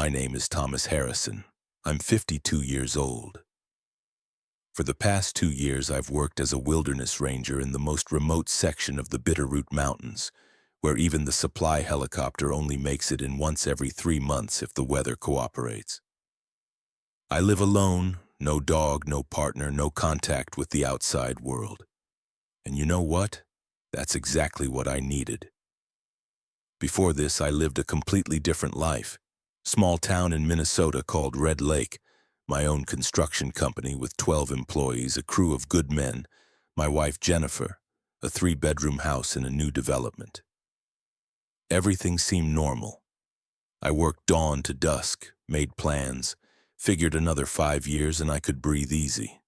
My name is Thomas Harrison. I'm 52 years old. For the past 2 years, I've worked as a wilderness ranger in the most remote section of the Bitterroot Mountains, where even the supply helicopter only makes it in once every 3 months if the weather cooperates. I live alone, no dog, no partner, no contact with the outside world. And you know what? That's exactly what I needed. Before this, I lived a completely different life. Small town in Minnesota called Red Lake, my own construction company with 12 employees, a crew of good men, my wife Jennifer, a 3-bedroom house in a new development. Everything seemed normal. I worked dawn to dusk, made plans, figured another 5 years and I could breathe easy.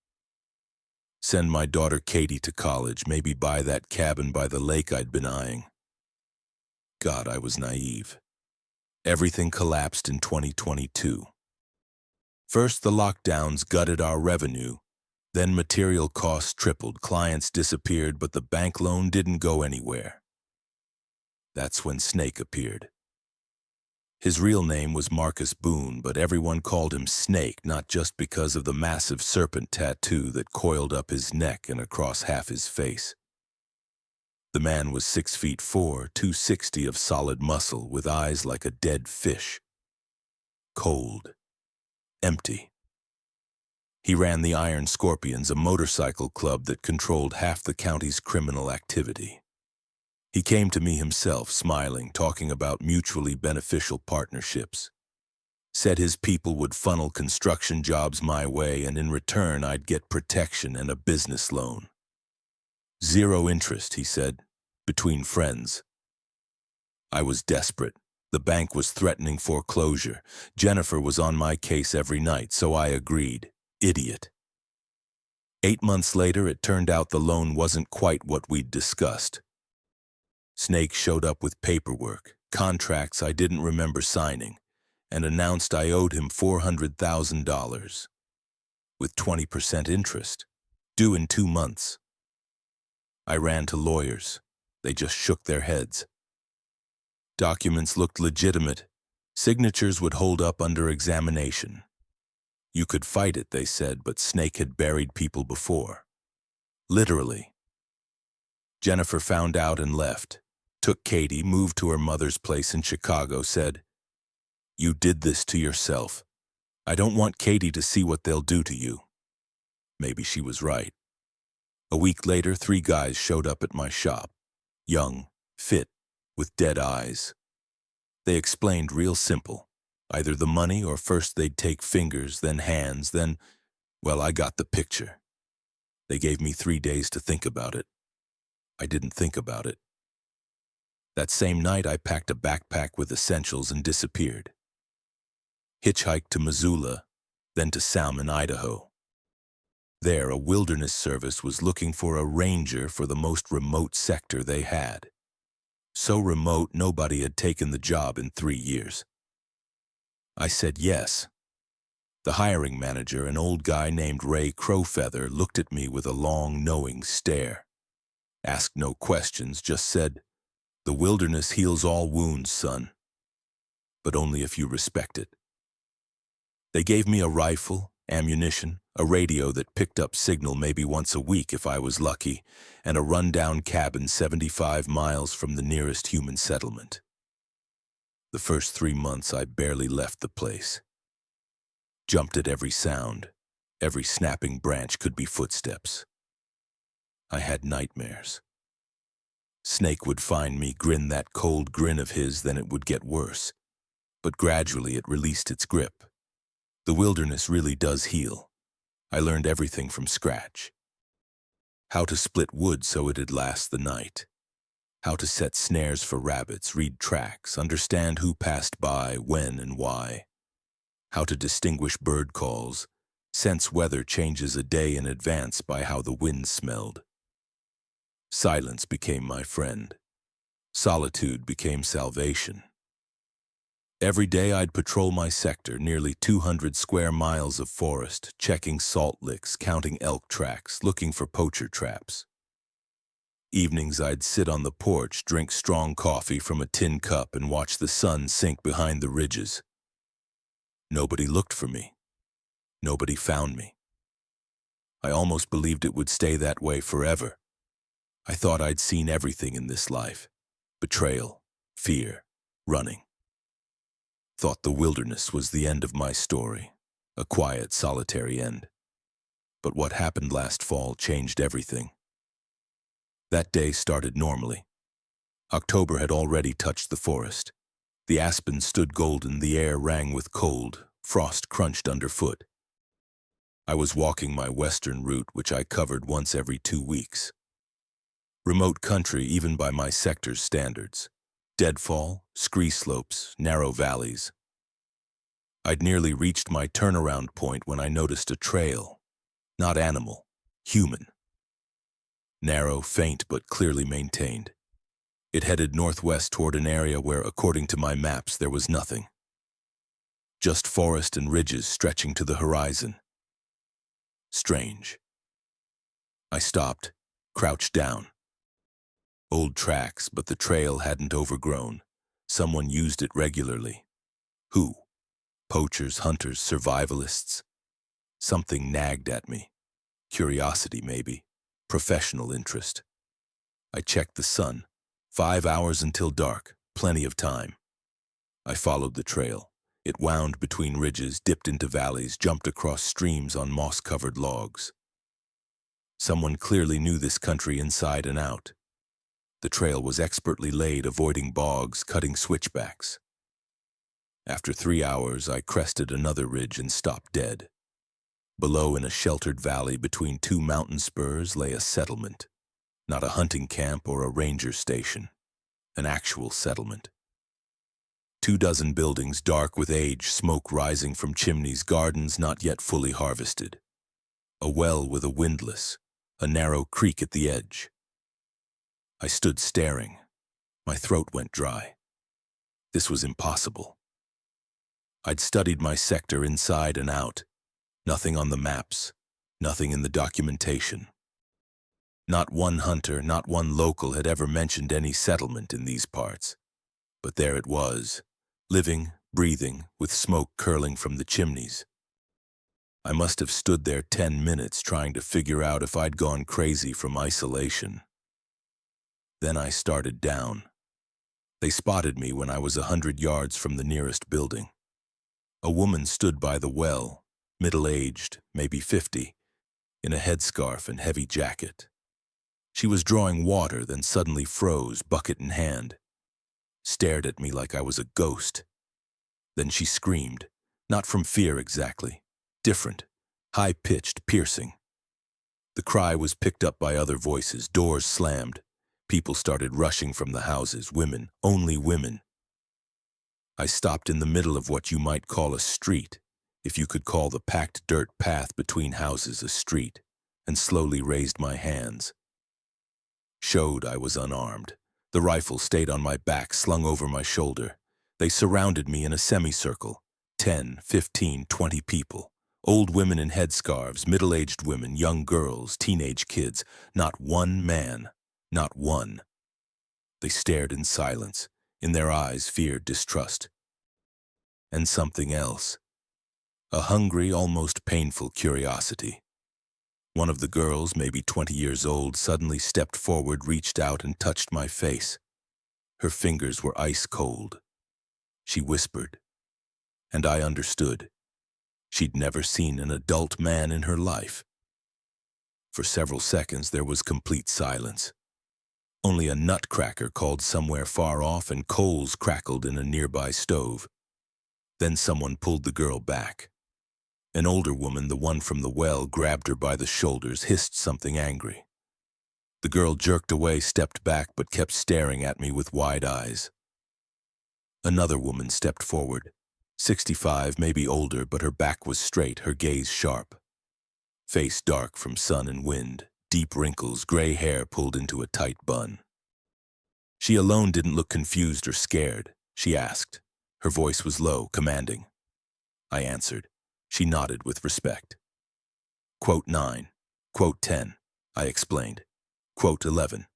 Send my daughter Katie to college, maybe buy that cabin by the lake I'd been eyeing. God, I was naive. Everything collapsed in 2022. First, the lockdowns gutted our revenue. Then material costs tripled, clients disappeared, but the bank loan didn't go anywhere. That's when Snake appeared. His real name was Marcus Boone, but everyone called him Snake, not just because of the massive serpent tattoo that coiled up his neck and across half his face. The man was 6'4", 260 of solid muscle, with eyes like a dead fish. Cold. Empty. He ran the Iron Scorpions, a motorcycle club that controlled half the county's criminal activity. He came to me himself, smiling, talking about mutually beneficial partnerships. Said his people would funnel construction jobs my way, and in return I'd get protection and a business loan. 0 interest, he said, between friends. I was desperate. The bank was threatening foreclosure. Jennifer was on my case every night, so I agreed. Idiot. 8 months later, it turned out the loan wasn't quite what we'd discussed. Snake showed up with paperwork, contracts I didn't remember signing, and announced I owed him $400,000, with 20% interest, due in 2 months. I ran to lawyers. They just shook their heads. Documents looked legitimate. Signatures would hold up under examination. You could fight it, they said, but Snake had buried people before. Literally. Jennifer found out and left. Took Katie, moved to her mother's place in Chicago, said, "You did this to yourself. I don't want Katie to see what they'll do to you." Maybe she was right. A week later, 3 guys showed up at my shop. Young, fit, with dead eyes. They explained real simple. Either the money or first they'd take fingers, then hands, then, well, I got the picture. They gave me 3 days to think about it. I didn't think about it. That same night, I packed a backpack with essentials and disappeared. Hitchhiked to Missoula, then to Salmon, Idaho. There, a wilderness service was looking for a ranger for the most remote sector they had. So remote, nobody had taken the job in 3 years. I said yes. The hiring manager, an old guy named Ray Crowfeather, looked at me with a long, knowing stare. Asked no questions, just said, "The wilderness heals all wounds, son. But only if you respect it." They gave me a rifle, ammunition, a radio that picked up signal maybe once a week if I was lucky, and a rundown cabin 75 miles from the nearest human settlement. The first 3 months, I barely left the place. Jumped at every sound. Every snapping branch could be footsteps. I had nightmares. Snake would find me, grin that cold grin of his, then it would get worse. But gradually it released its grip. The wilderness really does heal. I learned everything from scratch. How to split wood so it'd last the night. How to set snares for rabbits, read tracks, understand who passed by, when and why. How to distinguish bird calls, sense weather changes a day in advance by how the wind smelled. Silence became my friend. Solitude became salvation. Every day I'd patrol my sector, nearly 200 square miles of forest, checking salt licks, counting elk tracks, looking for poacher traps. Evenings I'd sit on the porch, drink strong coffee from a tin cup and watch the sun sink behind the ridges. Nobody looked for me. Nobody found me. I almost believed it would stay that way forever. I thought I'd seen everything in this life. Betrayal, fear, running. Thought the wilderness was the end of my story, a quiet, solitary end. But what happened last fall changed everything. That day started normally. October had already touched the forest. The aspens stood golden, the air rang with cold, frost crunched underfoot. I was walking my western route, which I covered once every 2 weeks. Remote country even by my sector's standards. Deadfall, scree slopes, narrow valleys. I'd nearly reached my turnaround point when I noticed a trail. Not animal, human. Narrow, faint, but clearly maintained. It headed northwest toward an area where, according to my maps, there was nothing. Just forest and ridges stretching to the horizon. Strange. I stopped, crouched down. Old tracks, but the trail hadn't overgrown. Someone used it regularly. Who? Poachers, hunters, survivalists? Something nagged at me. Curiosity, maybe. Professional interest. I checked the sun. 5 hours until dark. Plenty of time. I followed the trail. It wound between ridges, dipped into valleys, jumped across streams on moss-covered logs. Someone clearly knew this country inside and out. The trail was expertly laid, avoiding bogs, cutting switchbacks. After 3 hours, I crested another ridge and stopped dead. Below, in a sheltered valley between 2 mountain spurs, lay a settlement. Not a hunting camp or a ranger station. An actual settlement. 24 buildings dark with age, smoke rising from chimneys, gardens not yet fully harvested. A well with a windlass, a narrow creek at the edge. I stood staring. My throat went dry. This was impossible. I'd studied my sector inside and out. Nothing on the maps, nothing in the documentation. Not one hunter, not one local had ever mentioned any settlement in these parts. But there it was, living, breathing, with smoke curling from the chimneys. I must have stood there 10 minutes trying to figure out if I'd gone crazy from isolation. Then I started down. They spotted me when I was 100 yards from the nearest building. A woman stood by the well, middle-aged, maybe 50, in a headscarf and heavy jacket. She was drawing water, then suddenly froze, bucket in hand. Stared at me like I was a ghost. Then she screamed, not from fear exactly, different, high-pitched, piercing. The cry was picked up by other voices, doors slammed. People started rushing from the houses, women, only women. I stopped in the middle of what you might call a street, if you could call the packed dirt path between houses a street, and slowly raised my hands. Showed I was unarmed. The rifle stayed on my back, slung over my shoulder. They surrounded me in a semicircle. 10, 15, 20 people. Old women in headscarves, middle-aged women, young girls, teenage kids. Not one man. Not one. They stared in silence. In their eyes, fear, distrust. And something else. A hungry, almost painful curiosity. One of the girls, maybe 20 years old, suddenly stepped forward, reached out and touched my face. Her fingers were ice cold. She whispered. And I understood. She'd never seen an adult man in her life. For several seconds there was complete silence. Only a nutcracker called somewhere far off and coals crackled in a nearby stove. Then someone pulled the girl back. An older woman, the one from the well, grabbed her by the shoulders, hissed something angry. The girl jerked away, stepped back, but kept staring at me with wide eyes. Another woman stepped forward. 65, maybe older, but her back was straight, her gaze sharp. Face dark from sun and wind, deep wrinkles, gray hair pulled into a tight bun. She alone didn't look confused or scared. She asked. Her voice was low, commanding. I answered. She nodded with respect. Quote 9. Quote 10. I explained. Quote 11.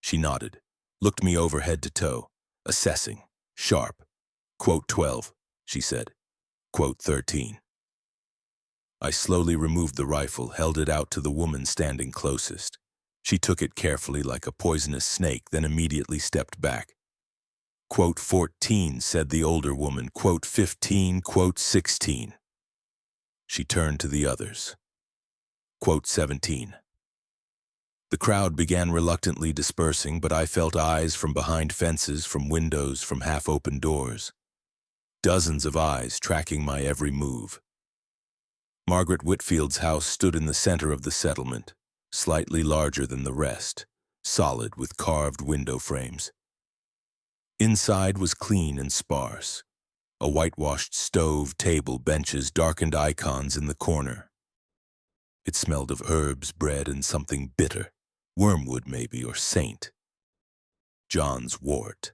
She nodded, looked me over head to toe, assessing, sharp. Quote 12, she said. Quote 13. I slowly removed the rifle, held it out to the woman standing closest. She took it carefully like a poisonous snake, then immediately stepped back. Quote 14, said the older woman. Quote 15, quote 16. She turned to the others. Quote 17. The crowd began reluctantly dispersing, but I felt eyes from behind fences, from windows, from half-open doors. Dozens of eyes tracking my every move. Margaret Whitfield's house stood in the center of the settlement, slightly larger than the rest, solid with carved window frames. Inside was clean and sparse. A whitewashed stove, table, benches, darkened icons in the corner. It smelled of herbs, bread, and something bitter. Wormwood, maybe, or saint. John's wort.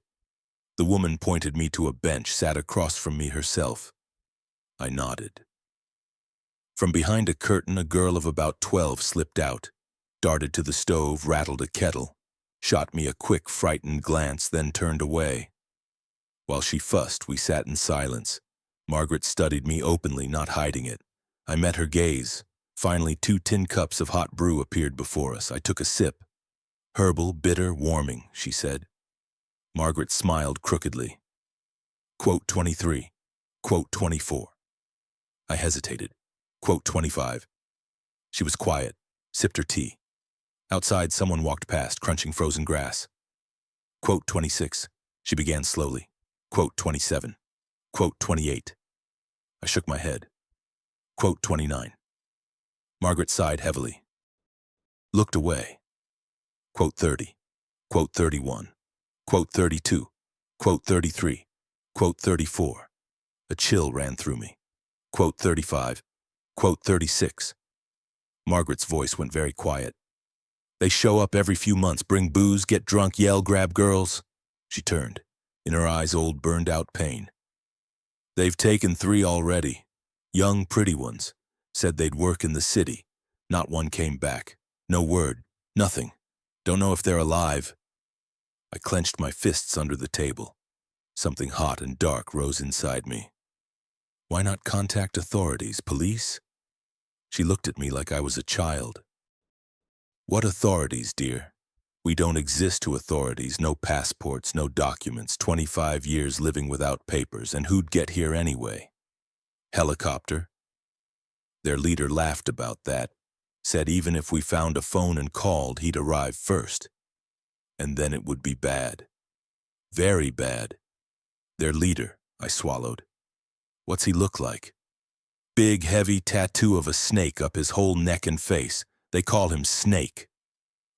The woman pointed me to a bench, sat across from me herself. I nodded. From behind a curtain, a girl of about 12 slipped out, darted to the stove, rattled a kettle, shot me a quick, frightened glance, then turned away. While she fussed, we sat in silence. Margaret studied me openly, not hiding it. I met her gaze. Finally, 2 tin cups of hot brew appeared before us. I took a sip. Herbal, bitter, warming, she said. Margaret smiled crookedly. Quote 23. Quote 24. I hesitated. Quote 25. She was quiet, sipped her tea. Outside, someone walked past, crunching frozen grass. Quote 26. She began slowly. Quote 27. Quote 28. I shook my head. Quote 29. Margaret sighed heavily. Looked away. Quote 30. Quote 31. Quote 32. Quote 33. Quote 34. A chill ran through me. Quote 35. Quote 36. Margaret's voice went very quiet. They show up every few months, bring booze, get drunk, yell, grab girls. She turned, in her eyes old burned-out pain. They've taken 3 already. Young, pretty ones. Said they'd work in the city. Not one came back. No word. Nothing. Don't know if they're alive. I clenched my fists under the table. Something hot and dark rose inside me. Why not contact authorities, police? She looked at me like I was a child. What authorities, dear? We don't exist to authorities, no passports, no documents, 25 years living without papers, and who'd get here anyway? Helicopter? Their leader laughed about that, said even if we found a phone and called, he'd arrive first. And then it would be bad. Very bad. Their leader, I swallowed. What's he look like? Big, heavy tattoo of a snake up his whole neck and face. They call him Snake.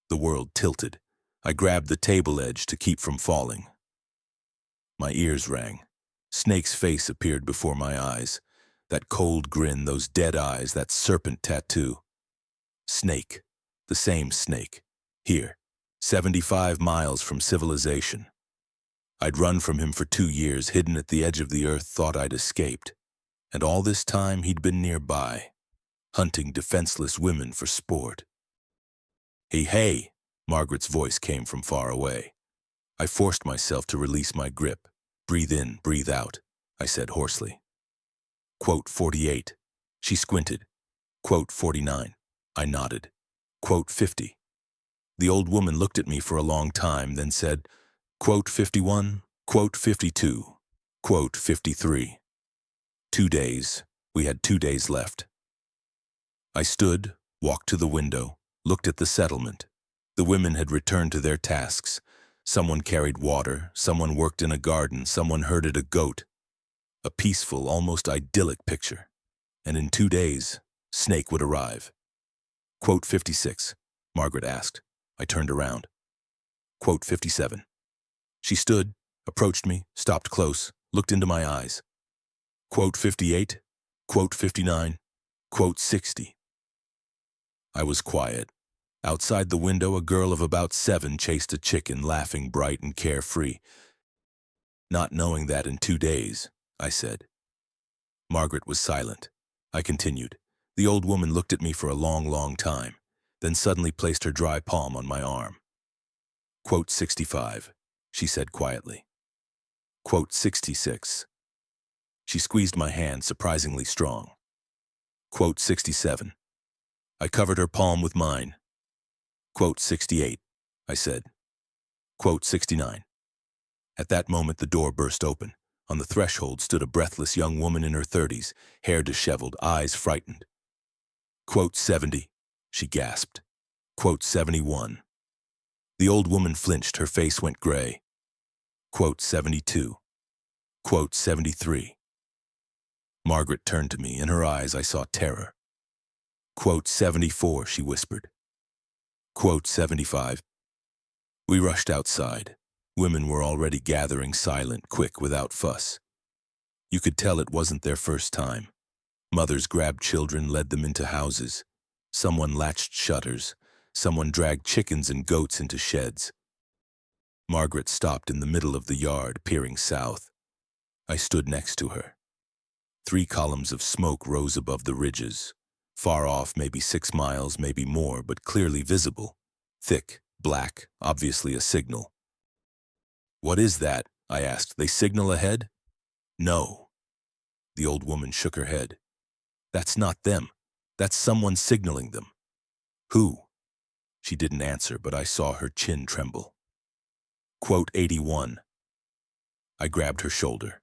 The world tilted. I grabbed the table edge to keep from falling. My ears rang. Snake's face appeared before my eyes. That cold grin, those dead eyes, that serpent tattoo. Snake. The same snake. Here. 75 miles from civilization. I'd run from him for 2 years, hidden at the edge of the earth, thought I'd escaped. And all this time he'd been nearby, hunting defenseless women for sport. Hey, hey, Margaret's voice came from far away. I forced myself to release my grip. Breathe in, breathe out, I said hoarsely. Quote 48. She squinted. Quote 49. I nodded. Quote 50. The old woman looked at me for a long time, then said, Quote 51. Quote 52. Quote 53. 2 days. We had 2 days left. I stood, walked to the window, looked at the settlement. The women had returned to their tasks. Someone carried water, someone worked in a garden, someone herded a goat. A peaceful, almost idyllic picture. And in 2 days, Snake would arrive. Quote 56, Margaret asked. I turned around. Quote 57. She stood, approached me, stopped close, looked into my eyes. Quote 58, quote 59, quote 60. I was quiet. Outside the window, a girl of about 7 chased a chicken, laughing bright and carefree. Not knowing that in 2 days, I said. Margaret was silent. I continued. The old woman looked at me for a long, long time, then suddenly placed her dry palm on my arm. Quote 65, she said quietly. Quote 66. She squeezed my hand surprisingly strong. Quote 67. I covered her palm with mine. Quote 68, I said. Quote 69. At that moment the door burst open. On the threshold stood a breathless young woman in her 30s, hair disheveled, eyes frightened. Quote 70, she gasped. Quote 71. The old woman flinched, her face went gray. Quote 72. Quote 73. Margaret turned to me. In her eyes I saw terror. Quote 74, she whispered. Quote 75. We rushed outside. Women were already gathering, silent, quick, without fuss. You could tell it wasn't their first time. Mothers grabbed children, led them into houses. Someone latched shutters. Someone dragged chickens and goats into sheds. Margaret stopped in the middle of the yard, peering south. I stood next to her. 3 columns of smoke rose above the ridges. Far off, maybe 6 miles, maybe more, but clearly visible. Thick, black, obviously a signal. What is that? I asked. They signal ahead? No. The old woman shook her head. That's not them. That's someone signaling them. Who? She didn't answer, but I saw her chin tremble. Quote 81. I grabbed her shoulder.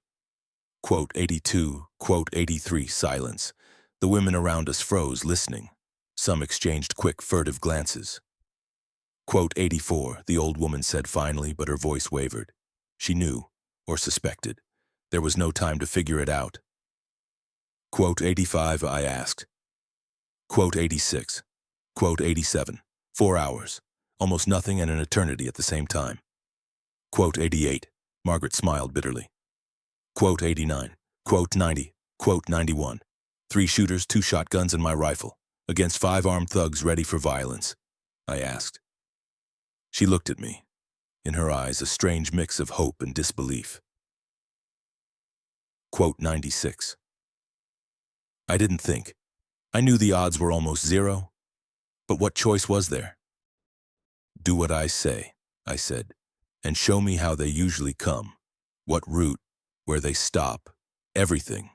Quote 82, quote 83, silence. The women around us froze, listening. Some exchanged quick, furtive glances. Quote 84, the old woman said finally, but her voice wavered. She knew, or suspected. There was no time to figure it out. Quote 85, I asked. Quote 86. Quote 87. 4 hours. Almost nothing and an eternity at the same time. Quote 88. Margaret smiled bitterly. Quote 89. Quote 90. Quote 91. 3 shooters, 2 shotguns, and my rifle. Against 5 armed thugs ready for violence. I asked. She looked at me. In her eyes, a strange mix of hope and disbelief. Quote 96. I didn't think. I knew the odds were almost 0. But what choice was there? Do what I say, I said, and show me how they usually come. What route, where they stop, everything.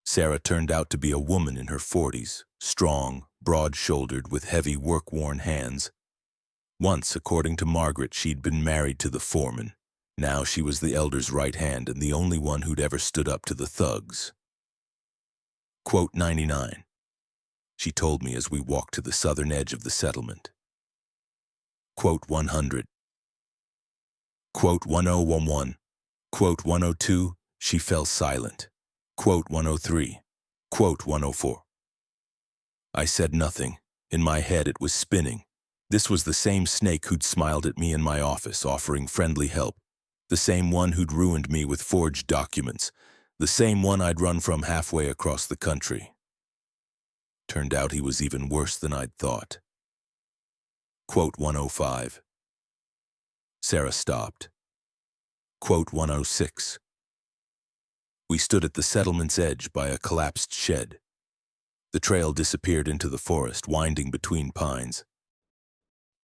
Sarah turned out to be a woman in her 40s, strong, broad-shouldered, with heavy, work-worn hands. Once, according to Margaret, she'd been married to the foreman. Now she was the elder's right hand and the only one who'd ever stood up to the thugs. Quote 99. She told me as we walked to the southern edge of the settlement. Quote 100. Quote 1011. Quote 102. She fell silent. Quote 103. Quote 104. I said nothing. In my head it was spinning. This was the same snake who'd smiled at me in my office, offering friendly help. The same one who'd ruined me with forged documents. The same one I'd run from halfway across the country. Turned out he was even worse than I'd thought. Quote 105. Sarah stopped. Quote 106. We stood at the settlement's edge by a collapsed shed. The trail disappeared into the forest, winding between pines.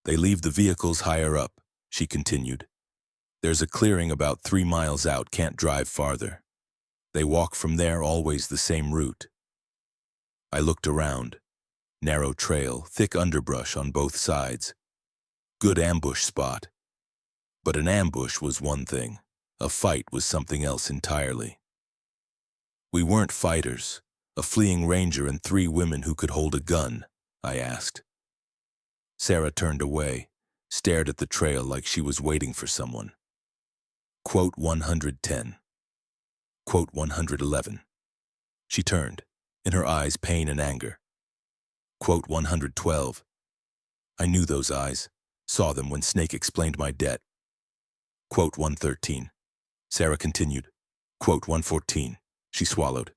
They leave the vehicles higher up, she continued. There's a clearing about 3 miles out, can't drive farther. They walk from there, always the same route. I looked around. Narrow trail, thick underbrush on both sides. Good ambush spot. But an ambush was one thing. A fight was something else entirely. We weren't fighters. A fleeing ranger and 3 women who could hold a gun, I asked. Sarah turned away, stared at the trail like she was waiting for someone. Quote 110. Quote 111. She turned, in her eyes pain and anger. Quote 112. I knew those eyes, saw them when Snake explained my debt. Quote 113. Sarah continued. Quote 114. She swallowed.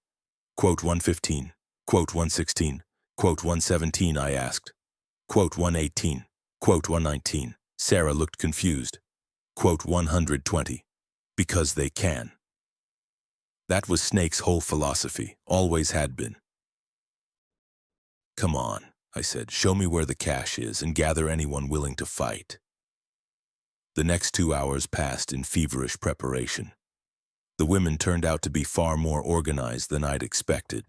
Quote 115. Quote 116. Quote 117, I asked. Quote 118. Quote 119. Sarah looked confused. Quote 120. Because they can. That was Snake's whole philosophy, always had been. Come on, I said, show me where the cache is and gather anyone willing to fight. The next 2 hours passed in feverish preparation. The women turned out to be far more organized than I'd expected.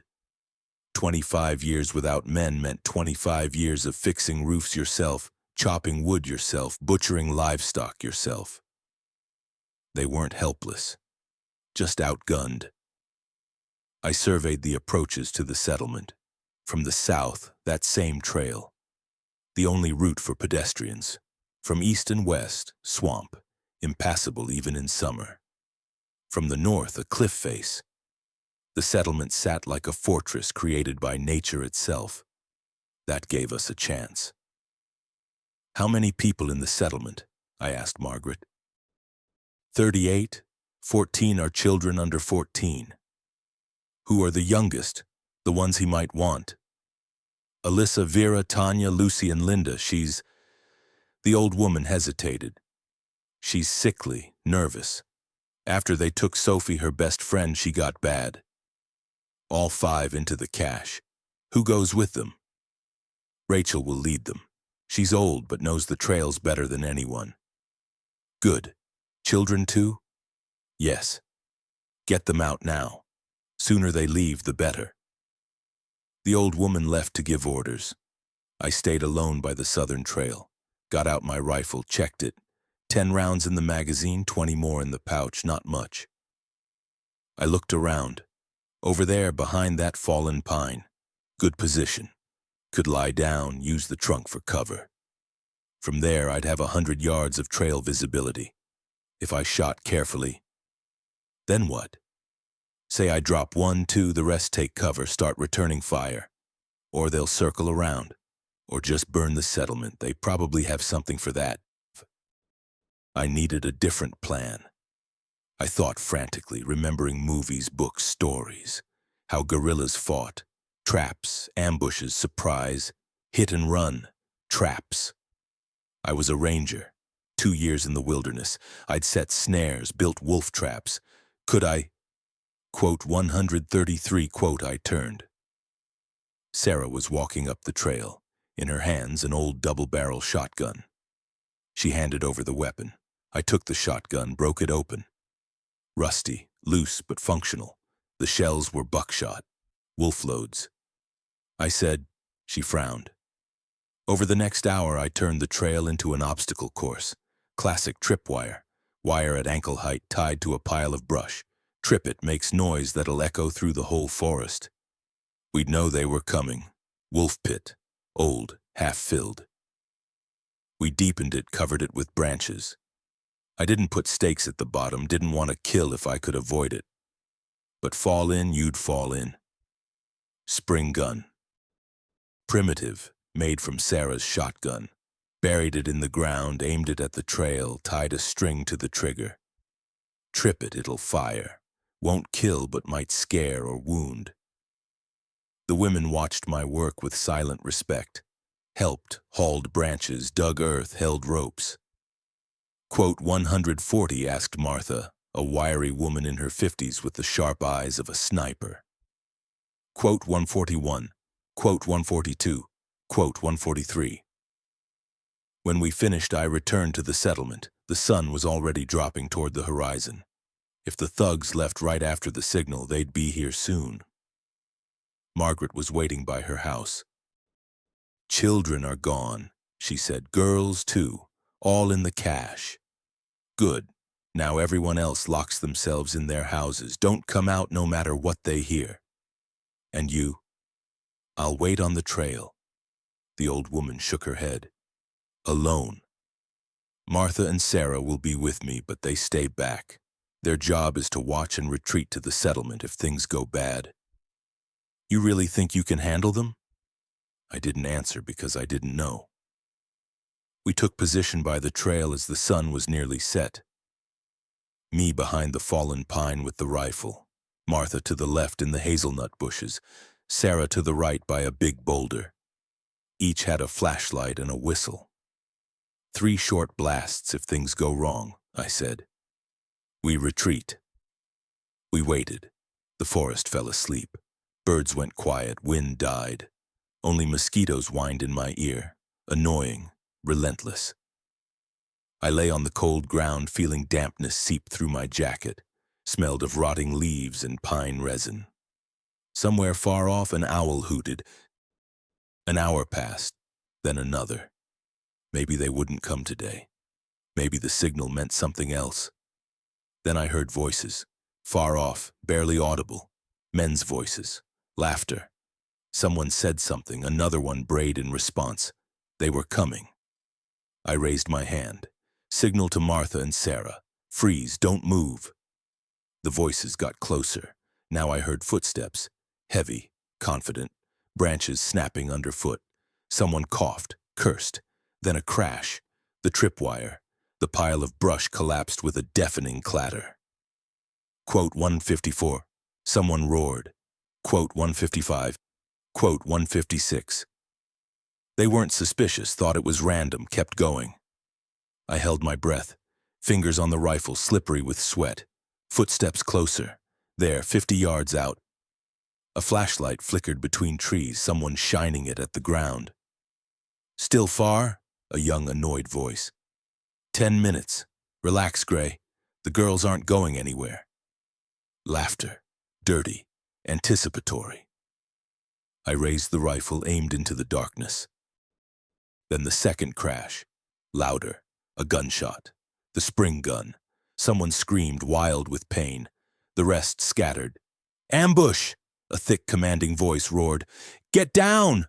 25 years without men meant 25 years of fixing roofs yourself, chopping wood yourself, butchering livestock yourself. They weren't helpless, just outgunned. I surveyed the approaches to the settlement. From the south, that same trail, the only route for pedestrians. From east and west, swamp, impassable even in summer. From the north, a cliff face. The settlement sat like a fortress created by nature itself. That gave us a chance. "How many people in the settlement?" I asked Margaret. 38. 14 are children under 14. "Who are the youngest, the ones he might want?" "Alyssa, Vera, Tanya, Lucy, and Linda. She's—" The old woman hesitated. "She's sickly, nervous. After they took Sophie, her best friend, she got bad." "All 5 into the cache. Who goes with them?" "Rachel will lead them. She's old but knows the trails better than anyone." "Good. Children too?" "Yes. Get them out now. Sooner they leave, the better." The old woman left to give orders. I stayed alone by the southern trail, got out my rifle, checked it. 10 rounds in the magazine, 20 more in the pouch, not much. I looked around. Over there, behind that fallen pine. Good position. Could lie down, use the trunk for cover. From there, I'd have 100 yards of trail visibility. If I shot carefully. Then what? Say I drop 1, 2, the rest take cover, start returning fire. Or they'll circle around. Or just burn the settlement. They probably have something for that. I needed a different plan. I thought frantically, remembering movies, books, stories. How guerrillas fought. Traps, ambushes, surprise, hit and run, traps. I was a ranger, 2 years in the wilderness. I'd set snares, built wolf traps. Could I? Quote 133, quote, I turned. Sarah was walking up the trail, in her hands an old double-barrel shotgun. She handed over the weapon. I took the shotgun, broke it open. Rusty, loose but functional. The shells were buckshot, wolf loads. I said, she frowned. Over the next hour, I turned the trail into an obstacle course. Classic tripwire, wire at ankle height tied to a pile of brush. Trip it, makes noise that'll echo through the whole forest. We'd know they were coming. Wolf pit, old, half-filled. We deepened it, covered it with branches. I didn't put stakes at the bottom, didn't want to kill if I could avoid it. But fall in, you'd fall in. Spring gun. Primitive, made from Sarah's shotgun. Buried it in the ground, aimed it at the trail, tied a string to the trigger. Trip it, it'll fire. Won't kill, but might scare or wound. The women watched my work with silent respect. Helped, hauled branches, dug earth, held ropes. Quote 140, asked Martha, a wiry woman in her 50s with the sharp eyes of a sniper. Quote 141, quote 142, quote 143. When we finished, I returned to the settlement. The sun was already dropping toward the horizon. If the thugs left right after the signal, they'd be here soon. Margaret was waiting by her house. Children are gone, she said. Girls, too. All in the cache. Good. Now everyone else locks themselves in their houses. Don't come out no matter what they hear. And you? I'll wait on the trail. The old woman shook her head. Alone. Martha and Sarah will be with me, but they stay back. Their job is to watch and retreat to the settlement if things go bad. You really think you can handle them? I didn't answer because I didn't know. We took position by the trail as the sun was nearly set. Me behind the fallen pine with the rifle, Martha to the left in the hazelnut bushes, Sarah to the right by a big boulder. Each had a flashlight and a whistle. 3 short blasts if things go wrong, I said. We retreat. We waited. The forest fell asleep. Birds went quiet, wind died. Only mosquitoes whined in my ear, annoying, relentless. I lay on the cold ground, feeling dampness seep through my jacket. smelled of rotting leaves and pine resin. Somewhere far off, an owl hooted. An hour passed, then another. Maybe they wouldn't come today. Maybe the signal meant something else. Then I heard voices, far off, barely audible. Men's voices, laughter. Someone said something, another one brayed in response. They were coming. I raised my hand. Signal to Martha and Sarah. Freeze, don't move. The voices got closer. Now I heard footsteps. Heavy, confident, branches snapping underfoot. Someone coughed, cursed. Then a crash. The tripwire. The pile of brush collapsed with a deafening clatter. Quote 154. Someone roared. Quote 155. Quote 156. They weren't suspicious, thought it was random, kept going. I held my breath, fingers on the rifle slippery with sweat. Footsteps closer. There, 50 yards out. A flashlight flickered between trees, someone shining it at the ground. Still far? A young, annoyed voice. 10 minutes. Relax, Gray. The girls aren't going anywhere. Laughter. Dirty. Anticipatory. I raised the rifle, aimed into the darkness. Then the second crash. Louder. A gunshot. The spring gun. Someone screamed, wild with pain. The rest scattered. Ambush! A thick, commanding voice roared. Get down!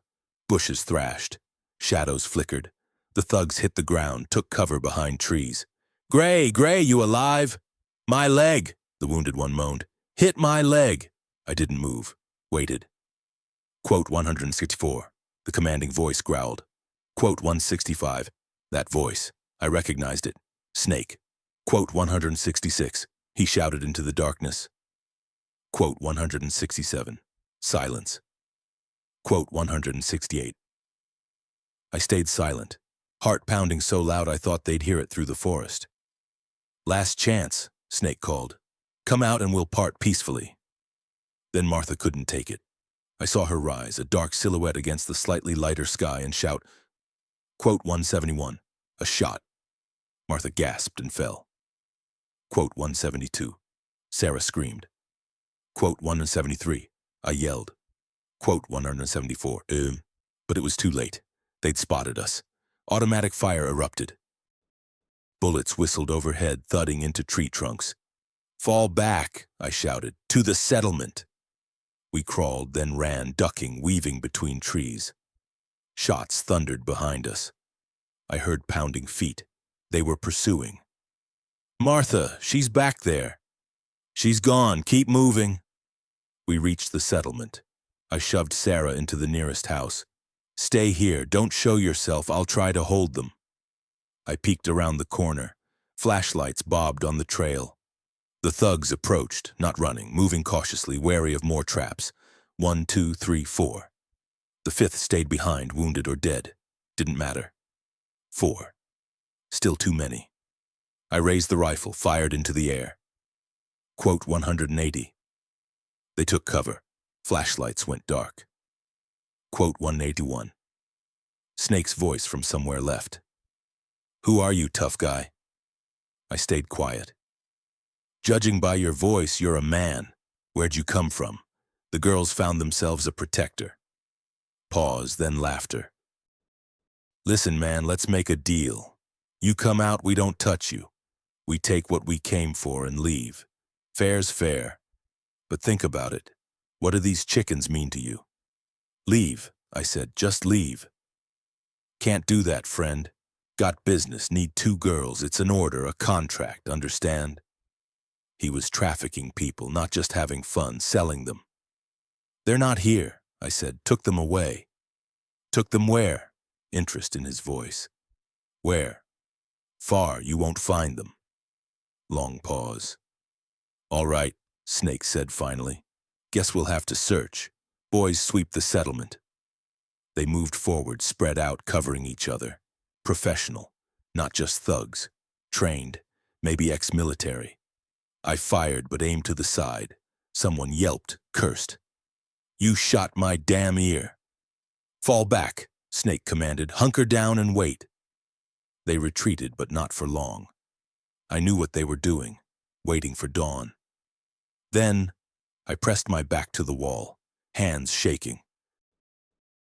Bushes thrashed. Shadows flickered. The thugs hit the ground, took cover behind trees. Gray, Gray, you alive? My leg, the wounded one moaned. Hit my leg. I didn't move. Waited. Quote 164. The commanding voice growled. Quote 165. That voice. I recognized it. Snake. Quote 166. He shouted into the darkness. Quote 167. Silence. Quote 168. I stayed silent, heart pounding so loud I thought they'd hear it through the forest. Last chance, Snake called. Come out and we'll part peacefully. Then Martha couldn't take it. I saw her rise, a dark silhouette against the slightly lighter sky, and shout, Quote 171. A shot. Martha gasped and fell. Quote 172. Sarah screamed. Quote 173. I yelled. Quote 174. But it was too late. They'd spotted us. Automatic fire erupted. Bullets whistled overhead, thudding into tree trunks. Fall back, I shouted. To the settlement. We crawled, then ran, ducking, weaving between trees. Shots thundered behind us. I heard pounding feet. They were pursuing. Martha, she's back there. She's gone. Keep moving. We reached the settlement. I shoved Sarah into the nearest house. Stay here. Don't show yourself. I'll try to hold them. I peeked around the corner. Flashlights bobbed on the trail. The thugs approached, not running, moving cautiously, wary of more traps. 1, 2, 3, 4. The fifth stayed behind, wounded or dead. Didn't matter. 4. Still too many. I raised the rifle, fired into the air. Quote 180. They took cover. Flashlights went dark. Quote 181. Snake's voice from somewhere left. Who are you, tough guy? I stayed quiet. Judging by your voice, you're a man. Where'd you come from? The girls found themselves a protector. Pause, then laughter. Listen, man, let's make a deal. You come out, we don't touch you. We take what we came for and leave. Fair's fair. But think about it. What do these chickens mean to you? Leave, I said, just leave. Can't do that, friend. Got business, need 2 girls. It's an order, a contract, understand? He was trafficking people, not just having fun, selling them. They're not here, I said, took them away. Took them where? Interest in his voice. Where? Far, you won't find them. Long pause. All right, Snake said finally. Guess we'll have to search. Boys sweep the settlement. They moved forward, spread out, covering each other. Professional, not just thugs. Trained, maybe ex-military. I fired but aimed to the side. Someone yelped, cursed. You shot my damn ear. Fall back, Snake commanded. Hunker down and wait. They retreated, but not for long. I knew what they were doing, waiting for dawn. Then, I pressed my back to the wall, hands shaking.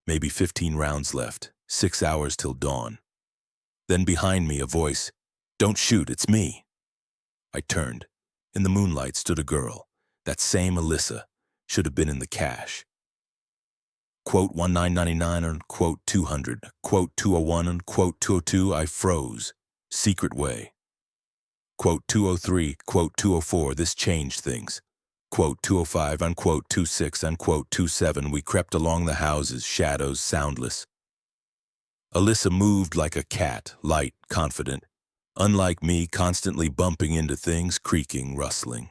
Maybe 15 rounds left, 6 hours till dawn. Then behind me a voice, "Don't shoot, it's me." I turned. In the moonlight stood a girl, that same Alyssa, should have been in the cache. Quote 1999 and quote 200, quote 201 and quote 202, I froze. Secret way. Quote 203, quote 204, this changed things. Quote 205 and quote 26 and quote 27, we crept along the houses, shadows, soundless. Alyssa moved like a cat, light, confident. Unlike me, constantly bumping into things, creaking, rustling.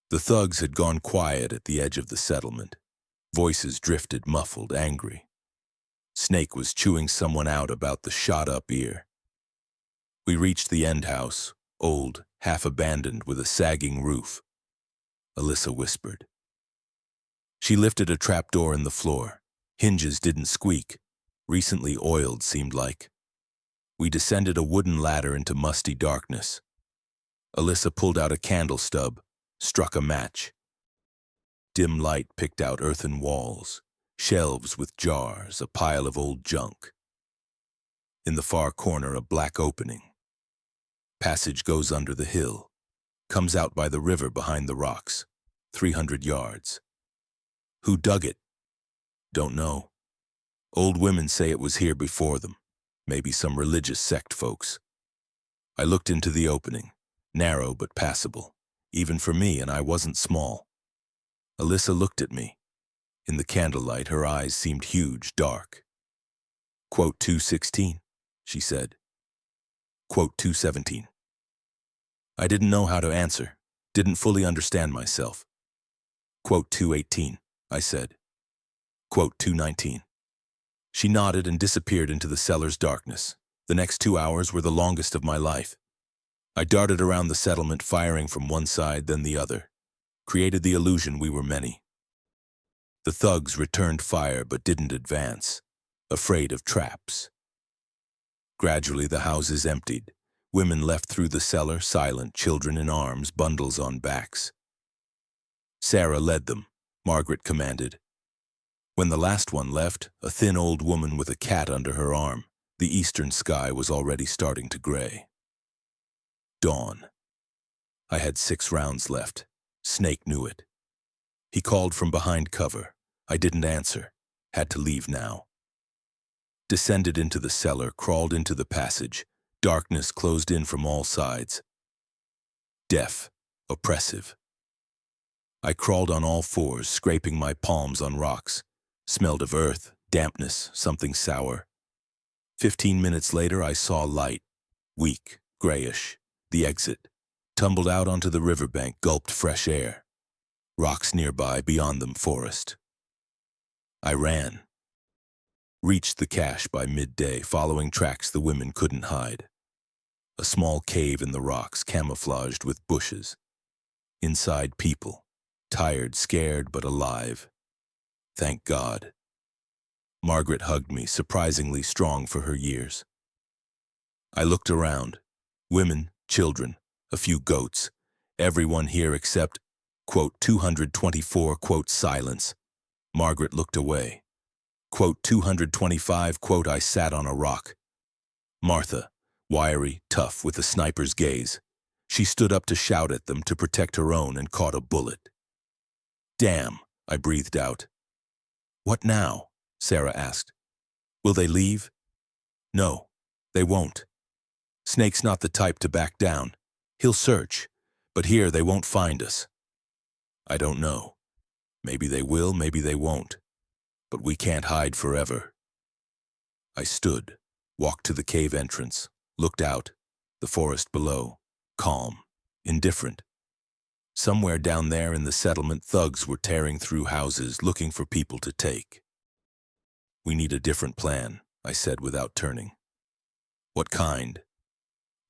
The thugs had gone quiet at the edge of the settlement. Voices drifted, muffled, angry. Snake was chewing someone out about the shot-up ear. We reached the end house, old, half-abandoned, with a sagging roof. Alyssa whispered. She lifted a trapdoor in the floor. Hinges didn't squeak. Recently oiled, seemed like. We descended a wooden ladder into musty darkness. Alyssa pulled out a candle stub, struck a match. Dim light picked out earthen walls, shelves with jars, a pile of old junk. In the far corner, a black opening. Passage goes under the hill, comes out by the river behind the rocks, 300 yards. Who dug it? Don't know. Old women say it was here before them, maybe some religious sect folks. I looked into the opening, narrow but passable, even for me, and I wasn't small. Alyssa looked at me. In the candlelight, her eyes seemed huge, dark. Quote 216, she said. Quote 217. I didn't know how to answer, didn't fully understand myself. Quote 218, I said. Quote 219. She nodded and disappeared into the cellar's darkness. The next 2 hours were the longest of my life. I darted around the settlement, firing from one side, then the other. Created the illusion we were many. The thugs returned fire but didn't advance, afraid of traps. Gradually the houses emptied. Women left through the cellar, silent, children in arms, bundles on backs. Sarah led them, Margaret commanded. When the last one left, a thin old woman with a cat under her arm, the eastern sky was already starting to gray. Dawn. I had 6 rounds left. Snake knew it. He called from behind cover. I didn't answer. Had to leave now. Descended into the cellar, crawled into the passage. Darkness closed in from all sides. Deaf, oppressive. I crawled on all fours, scraping my palms on rocks. Smelled of earth, dampness, something sour. 15 minutes later, I saw light. Weak, grayish. The exit. Tumbled out onto the riverbank, gulped fresh air. Rocks nearby, beyond them forest. I ran. Reached the cache by midday, following tracks the women couldn't hide. A small cave in the rocks, camouflaged with bushes. Inside people. Tired, scared, but alive. Thank God. Margaret hugged me, surprisingly strong for her years. I looked around. Women, children, a few goats. Everyone here except, quote 224, quote silence. Margaret looked away. Quote 225, quote I sat on a rock. Martha, wiry, tough, with a sniper's gaze. She stood up to shout at them to protect her own and caught a bullet. Damn, I breathed out. What now? Sarah asked. Will they leave? No, they won't. Snake's not the type to back down. He'll search, but here they won't find us. I don't know. Maybe they will, maybe they won't. But we can't hide forever. I stood, walked to the cave entrance, looked out, the forest below, calm, indifferent. Somewhere down there in the settlement, thugs were tearing through houses, looking for people to take. We need a different plan, I said without turning. What kind?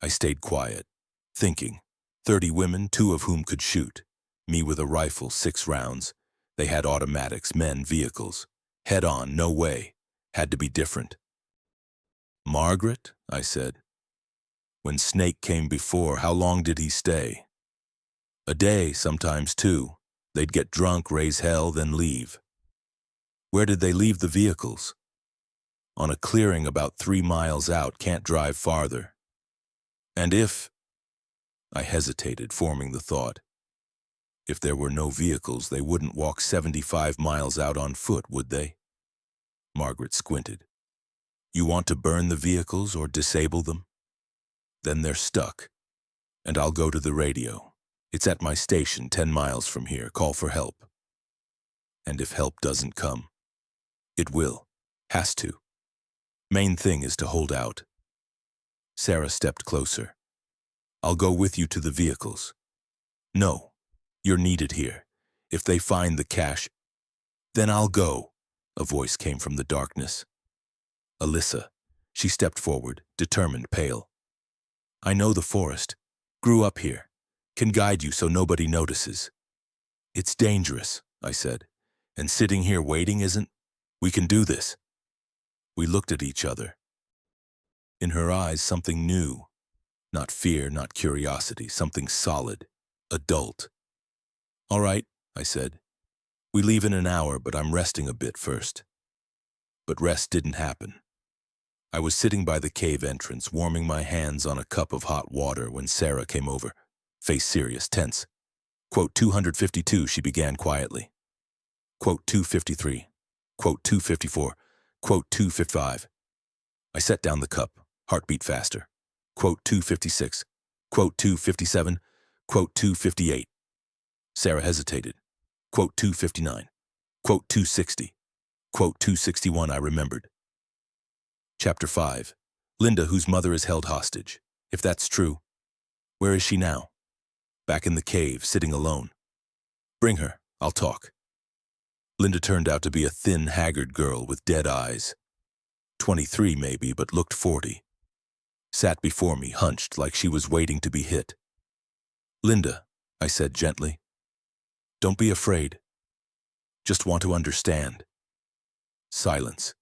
I stayed quiet, thinking. 30 women, 2 of whom could shoot. Me with a rifle, 6 rounds. They had automatics, men, vehicles. Head on, no way. Had to be different. Margaret, I said. When Snake came before, how long did he stay? A day, sometimes two. They'd get drunk, raise hell, then leave. Where did they leave the vehicles? On a clearing about 3 miles out, can't drive farther. And if... I hesitated, forming the thought. If there were no vehicles, they wouldn't walk 75 miles out on foot, would they? Margaret squinted. You want to burn the vehicles or disable them? Then they're stuck. And I'll go to the radio. It's at my station 10 miles from here. Call for help. And if help doesn't come, it will. Has to. Main thing is to hold out. Sarah stepped closer. I'll go with you to the vehicles. No, you're needed here. If they find the cash, then I'll go. A voice came from the darkness. Alyssa. She stepped forward, determined, pale. I know the forest. Grew up here. Can guide you so nobody notices. It's dangerous, I said. And sitting here waiting isn't. We can do this. We looked at each other. In her eyes, something new. Not fear, not curiosity, something solid, adult. All right, I said. We leave in an hour, but I'm resting a bit first. But rest didn't happen. I was sitting by the cave entrance, warming my hands on a cup of hot water when Sarah came over, face serious, tense. Quote 252, she began quietly. Quote 253. Quote 254. Quote 255. I set down the cup, heartbeat faster. Quote 256. Quote 257. Quote 258. Sarah hesitated. Quote 259. Quote 260. Quote 261, I remembered. Chapter 5. Linda, whose mother is held hostage. If that's true, where is she now? Back in the cave, sitting alone. Bring her, I'll talk. Linda turned out to be a thin, haggard girl with dead eyes. 23 maybe, but looked 40. Sat before me, hunched like she was waiting to be hit. Linda, I said gently. Don't be afraid. Just want to understand. Silence.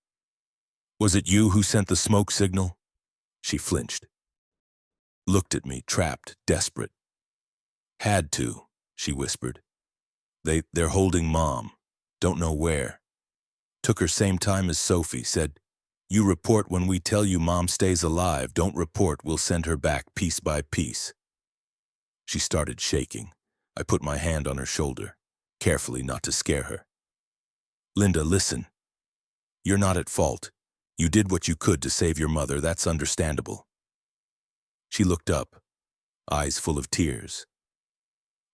Was it you who sent the smoke signal? She flinched. Looked at me, trapped, desperate. Had to, she whispered. They're holding Mom. Don't know where. Took her same time as Sophie, said, you report when we tell you Mom stays alive. Don't report, we'll send her back piece by piece. She started shaking. I put my hand on her shoulder, carefully not to scare her. Linda, listen. You're not at fault. You did what you could to save your mother, that's understandable. She looked up, eyes full of tears.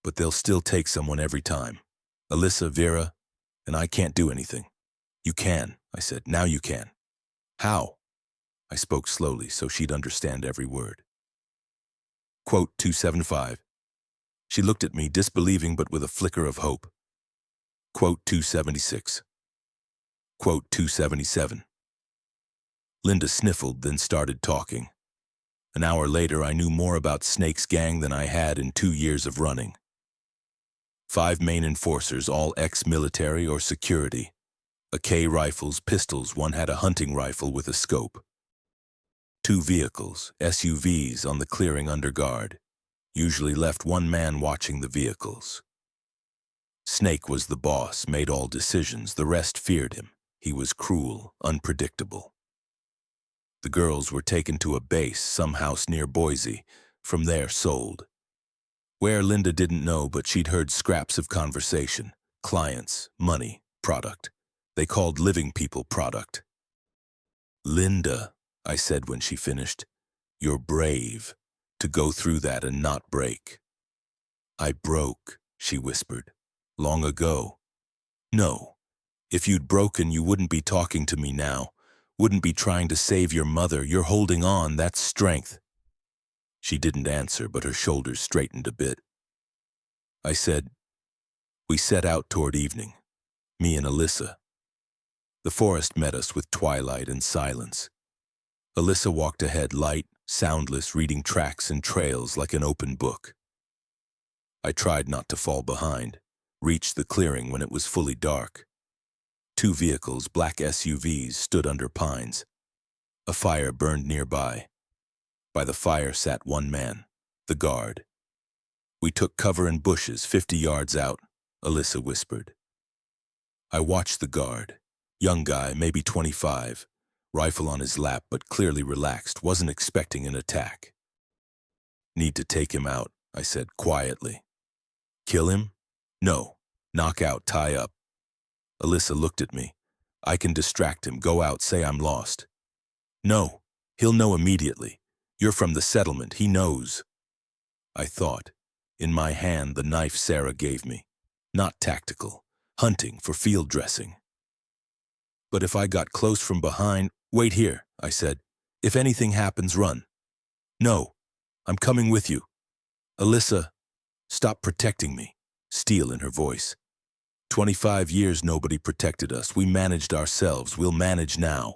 But they'll still take someone every time. Alyssa, Vera, and I can't do anything. You can, I said, now you can. How? I spoke slowly so she'd understand every word. Quote 275. She looked at me, disbelieving but with a flicker of hope. Quote 276. Quote 277. Linda sniffled, then started talking. An hour later, I knew more about Snake's gang than I had in 2 years of running. 5 main enforcers, all ex-military or security. AK rifles, pistols, one had a hunting rifle with a scope. 2 vehicles, SUVs, on the clearing under guard. Usually left 1 man watching the vehicles. Snake was the boss, made all decisions. The rest feared him. He was cruel, unpredictable. The girls were taken to a base, some house near Boise. From there, sold. Where, Linda didn't know, but she'd heard scraps of conversation. Clients, money, product. They called living people product. Linda, I said when she finished, you're brave to go through that and not break. I broke, she whispered. Long ago. No. If you'd broken, you wouldn't be talking to me now. Wouldn't be trying to save your mother. You're holding on. That's strength. She didn't answer, but her shoulders straightened a bit. I said, we set out toward evening, me and Alyssa. The forest met us with twilight and silence. Alyssa walked ahead, light, soundless, reading tracks and trails like an open book. I tried not to fall behind, reached the clearing when it was fully dark. 2 vehicles, black SUVs, stood under pines. A fire burned nearby. By the fire sat 1 man, the guard. We took cover in bushes 50 yards out, Alyssa whispered. I watched the guard. Young guy, maybe 25, rifle on his lap but clearly relaxed, wasn't expecting an attack. Need to take him out, I said quietly. Kill him? No. Knock out, tie up. Alyssa looked at me. I can distract him, go out, say I'm lost. No, he'll know immediately. You're from the settlement, he knows. I thought. In my hand the knife Sarah gave me. Not tactical. Hunting for field dressing. But if I got close from behind, wait here, I said. If anything happens, run. No, I'm coming with you. Alyssa, stop protecting me. Steel in her voice. 25 years nobody protected us. We managed ourselves. We'll manage now.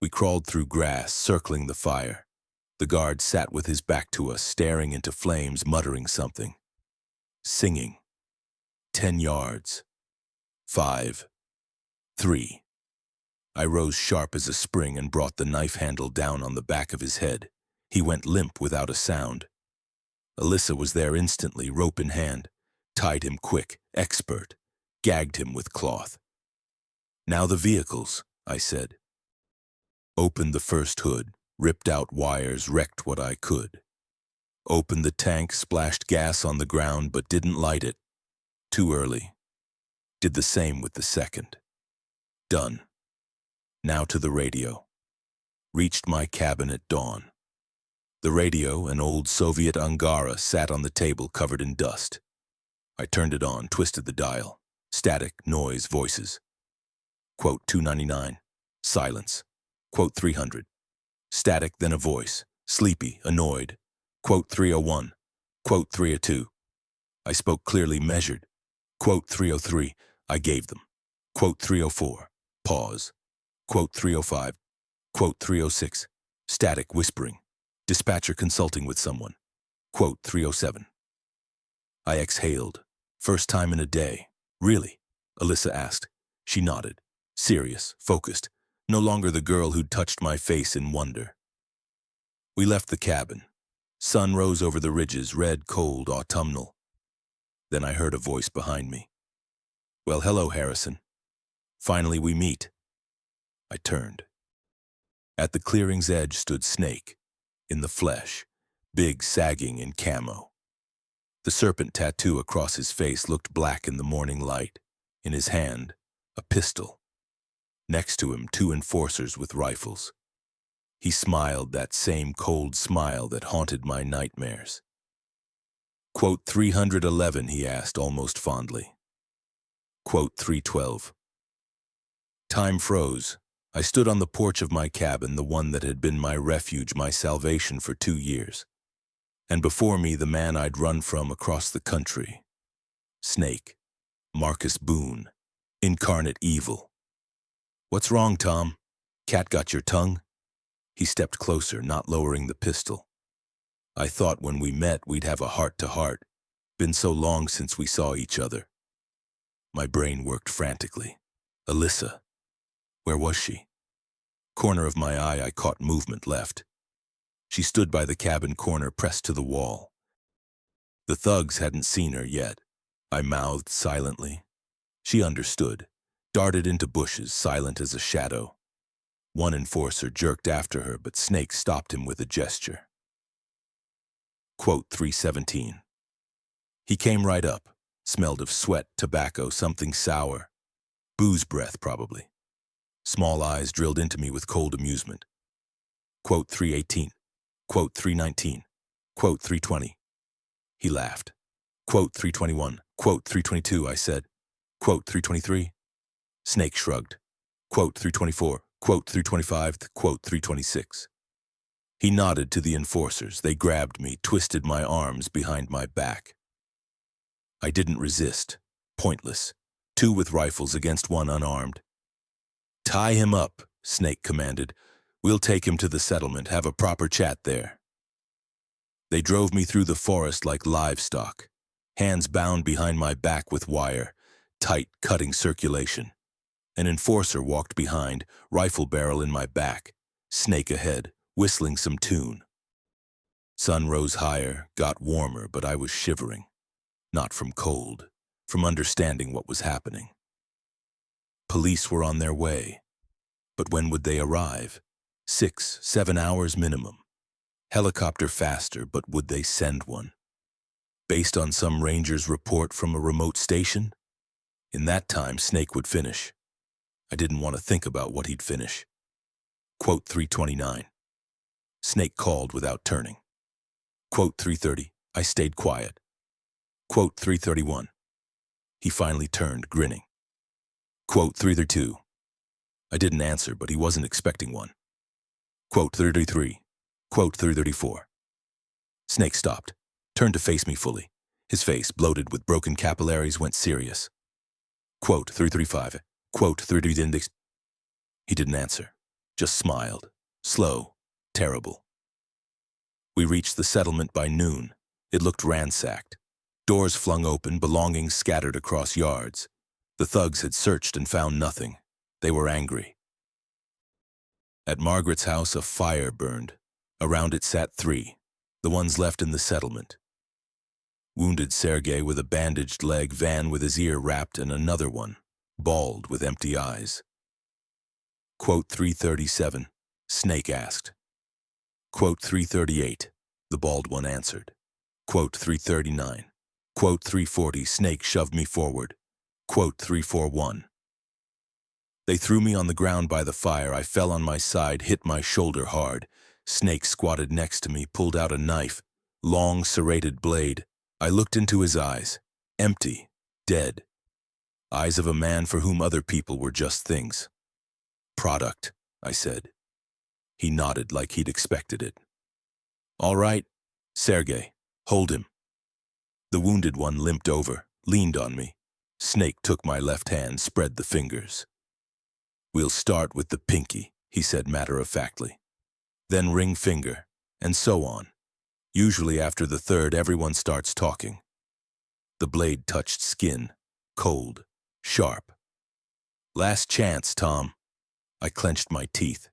We crawled through grass, circling the fire. The guard sat with his back to us, staring into flames, muttering something. Singing. 10 yards. 5. 3. I rose sharp as a spring and brought the knife handle down on the back of his head. He went limp without a sound. Alyssa was there instantly, rope in hand. Tied him quick, expert. Gagged him with cloth. Now the vehicles, I said. Opened the first hood, ripped out wires, wrecked what I could. Opened the tank, splashed gas on the ground, but didn't light it. Too early. Did the same with the second. Done. Now to the radio. Reached my cabin at dawn. The radio, an old Soviet Angara, sat on the table covered in dust. I turned it on, twisted the dial. Static, noise, voices. Quote 299. Silence. Quote 300. Static, then a voice. Sleepy, annoyed. Quote 301. Quote 302. I spoke clearly, measured. Quote 303. I gave them. Quote 304. Pause. Quote 305. Quote 306. Static, whispering. Dispatcher consulting with someone. Quote 307. I exhaled. First time in a day. Really? Alyssa asked. She nodded. Serious, focused. No longer the girl who'd touched my face in wonder. We left the cabin. Sun rose over the ridges, red, cold, autumnal. Then I heard a voice behind me. Well, hello, Harrison. Finally we meet. I turned. At the clearing's edge stood Snake, in the flesh, big, sagging in camo. The serpent tattoo across his face looked black in the morning light. In his hand, a pistol. Next to him, 2 enforcers with rifles. He smiled, that same cold smile that haunted my nightmares. Quote 311, he asked almost fondly. Quote 312. Time froze. I stood on the porch of my cabin, the one that had been my refuge, my salvation for 2 years. And before me, the man I'd run from across the country. Snake. Marcus Boone. Incarnate evil. What's wrong, Tom? Cat got your tongue? He stepped closer, not lowering the pistol. I thought when we met we'd have a heart-to-heart. Been so long since we saw each other. My brain worked frantically. Alyssa. Where was she? Corner of my eye, I caught movement left. She stood by the cabin corner, pressed to the wall. The thugs hadn't seen her yet. I mouthed silently. She understood. Darted into bushes, silent as a shadow. One enforcer jerked after her, but Snake stopped him with a gesture. Quote 317. He came right up, smelled of sweat, tobacco, something sour. Booze breath, probably. Small eyes drilled into me with cold amusement. Quote 318. Quote 319. Quote 320. He laughed. Quote 321. Quote 322, I said. Quote 323. Snake shrugged. Quote 324. Quote 325. Quote 326. He nodded to the enforcers. They grabbed me, twisted my arms behind my back. I didn't resist. Pointless. 2 with rifles against 1 unarmed. Tie him up, Snake commanded. We'll take him to the settlement, have a proper chat there. They drove me through the forest like livestock, hands bound behind my back with wire, tight, cutting circulation. An enforcer walked behind, rifle barrel in my back, Snake ahead, whistling some tune. Sun rose higher, got warmer, but I was shivering. Not from cold, from understanding what was happening. Police were on their way. But when would they arrive? 6, 7 hours minimum. Helicopter faster, but would they send one? Based on some ranger's report from a remote station? In that time, Snake would finish. I didn't want to think about what he'd finish. Quote 329. Snake called without turning. Quote 330. I stayed quiet. Quote 331. He finally turned, grinning. Quote 332. I didn't answer, but he wasn't expecting one. Quote 33. Quote 334. Snake stopped, turned to face me fully. His face, bloated with broken capillaries, went serious. Quote 335. Quote 336. He didn't answer, just smiled. Slow, terrible. We reached the settlement by noon. It looked ransacked. Doors flung open, belongings scattered across yards. The thugs had searched and found nothing. They were angry. At Margaret's house, a fire burned. Around it sat 3, the ones left in the settlement. Wounded Sergei with a bandaged leg, Van with his ear wrapped, and another one, bald with empty eyes. Quote 337, Snake asked. Quote 338, the bald one answered. Quote 339. Quote 340, Snake shoved me forward. Quote 341. They threw me on the ground by the fire. I fell on my side, hit my shoulder hard. Snake squatted next to me, pulled out a knife, long serrated blade. I looked into his eyes, empty, dead. Eyes of a man for whom other people were just things. Product, I said. He nodded like he'd expected it. All right, Sergei, hold him. The wounded one limped over, leaned on me. Snake took my left hand, spread the fingers. We'll start with the pinky, he said matter-of-factly. Then ring finger, and so on. Usually after the third, everyone starts talking. The blade touched skin, cold, sharp. Last chance, Tom. I clenched my teeth.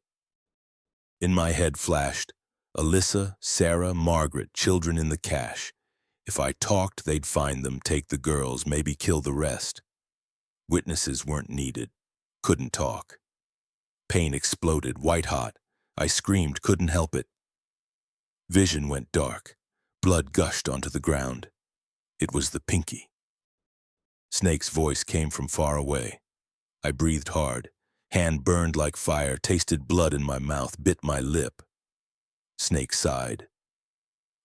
In my head flashed, Alyssa, Sarah, Margaret, children in the cache. If I talked, they'd find them, take the girls, maybe kill the rest. Witnesses weren't needed. Couldn't talk. Pain exploded, white hot. I screamed, couldn't help it. Vision went dark. Blood gushed onto the ground. It was the pinky. Snake's voice came from far away. I breathed hard. Hand burned like fire, tasted blood in my mouth, bit my lip. Snake sighed.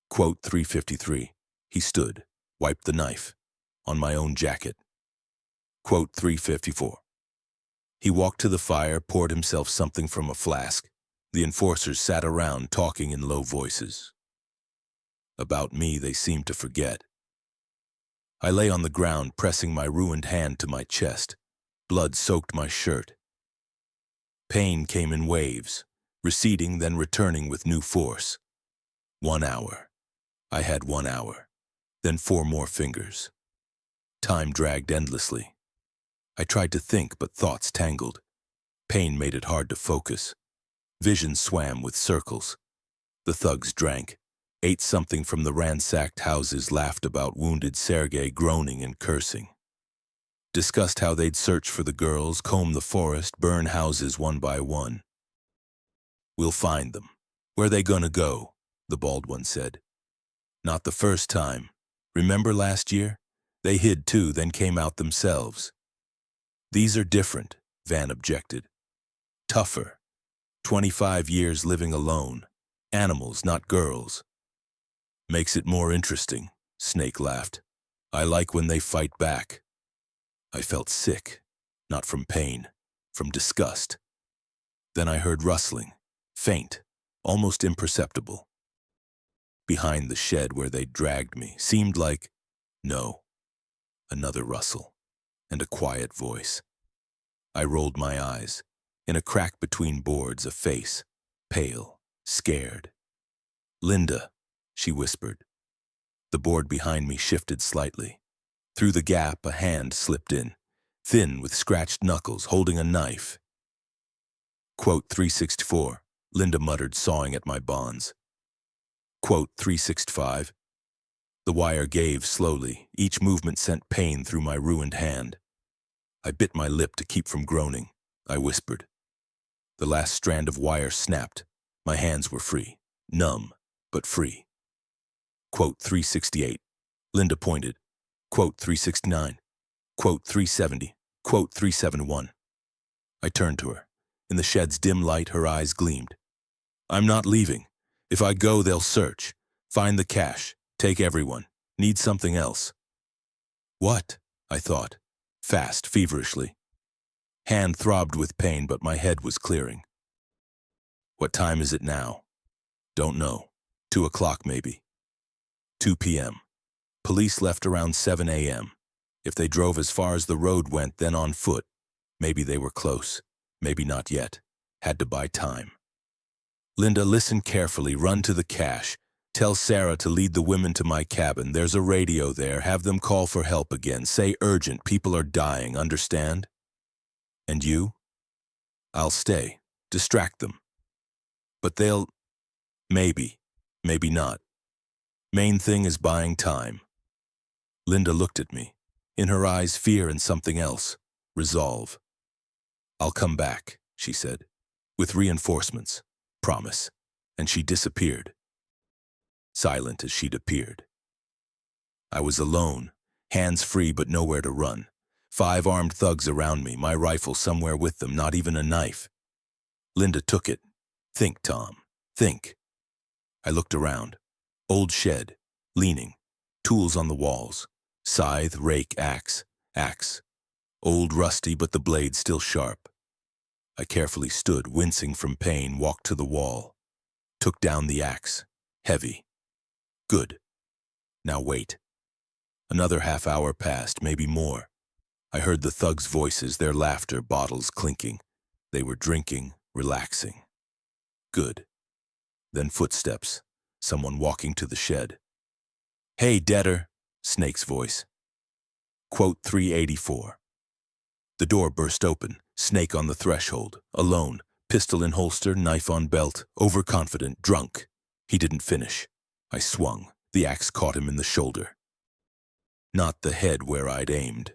Quote 353. He stood, wiped the knife, on my own jacket. Quote 354. He walked to the fire, poured himself something from a flask. The enforcers sat around, talking in low voices. About me, they seemed to forget. I lay on the ground, pressing my ruined hand to my chest. Blood soaked my shirt. Pain came in waves, receding, then returning with new force. 1 hour. I had 1 hour. Then 4 more fingers. Time dragged endlessly. I tried to think, but thoughts tangled. Pain made it hard to focus. Vision swam with circles. The thugs drank, ate something from the ransacked houses, laughed about wounded Sergei, groaning and cursing. Discussed how they'd search for the girls, comb the forest, burn houses one by one. We'll find them. Where they gonna go? The bald one said. Not the first time. Remember last year? They hid too, then came out themselves. These are different, Van objected. Tougher. 25 years living alone. Animals, not girls. Makes it more interesting, Snake laughed. I like when they fight back. I felt sick, not from pain, from disgust. Then I heard rustling, faint, almost imperceptible. Behind the shed where they'd dragged me, seemed like, no, another rustle, and a quiet voice. I rolled my eyes. In a crack between boards, a face, pale, scared. Linda, she whispered. The board behind me shifted slightly. Through the gap, a hand slipped in, thin with scratched knuckles, holding a knife. Quote 364, Linda muttered, sawing at my bonds. Quote 365. The wire gave slowly. Each movement sent pain through my ruined hand. I bit my lip to keep from groaning. I whispered. The last strand of wire snapped. My hands were free. Numb, but free. Quote 368. Linda pointed. Quote 369. Quote 370. Quote 371. I turned to her. In the shed's dim light, her eyes gleamed. I'm not leaving. If I go, they'll search. Find the cash. Take everyone. Need something else. What? I thought. Fast, feverishly. Hand throbbed with pain, but my head was clearing. What time is it now? Don't know. 2 o'clock, maybe. 2 p.m. Police left around 7 a.m. If they drove as far as the road went, then on foot. Maybe they were close. Maybe not yet. Had to buy time. Linda, listen carefully. Run to the cache. Tell Sarah to lead the women to my cabin. There's a radio there. Have them call for help again. Say urgent. People are dying, understand? And you? I'll stay. Distract them. But they'll... Maybe. Maybe not. Main thing is buying time. Linda looked at me. In her eyes, fear and something else. Resolve. I'll come back, she said. With reinforcements. Promise. And she disappeared. Silent as she'd appeared. I was alone, hands free but nowhere to run. 5 armed thugs around me, my rifle somewhere with them, not even a knife. Linda took it. Think, Tom. Think. I looked around. Old shed. Leaning. Tools on the walls. Scythe, rake, axe. Axe. Old rusty, but the blade still sharp. I carefully stood, wincing from pain, walked to the wall. Took down the axe. Heavy. Good. Now wait. Another half hour passed, maybe more. I heard the thugs' voices, their laughter, bottles clinking. They were drinking, relaxing. Good. Then footsteps. Someone walking to the shed. Hey, debtor, Snake's voice. Quote 384. The door burst open, Snake on the threshold, alone, pistol in holster, knife on belt, overconfident, drunk. He didn't finish. I swung. The axe caught him in the shoulder. Not the head where I'd aimed.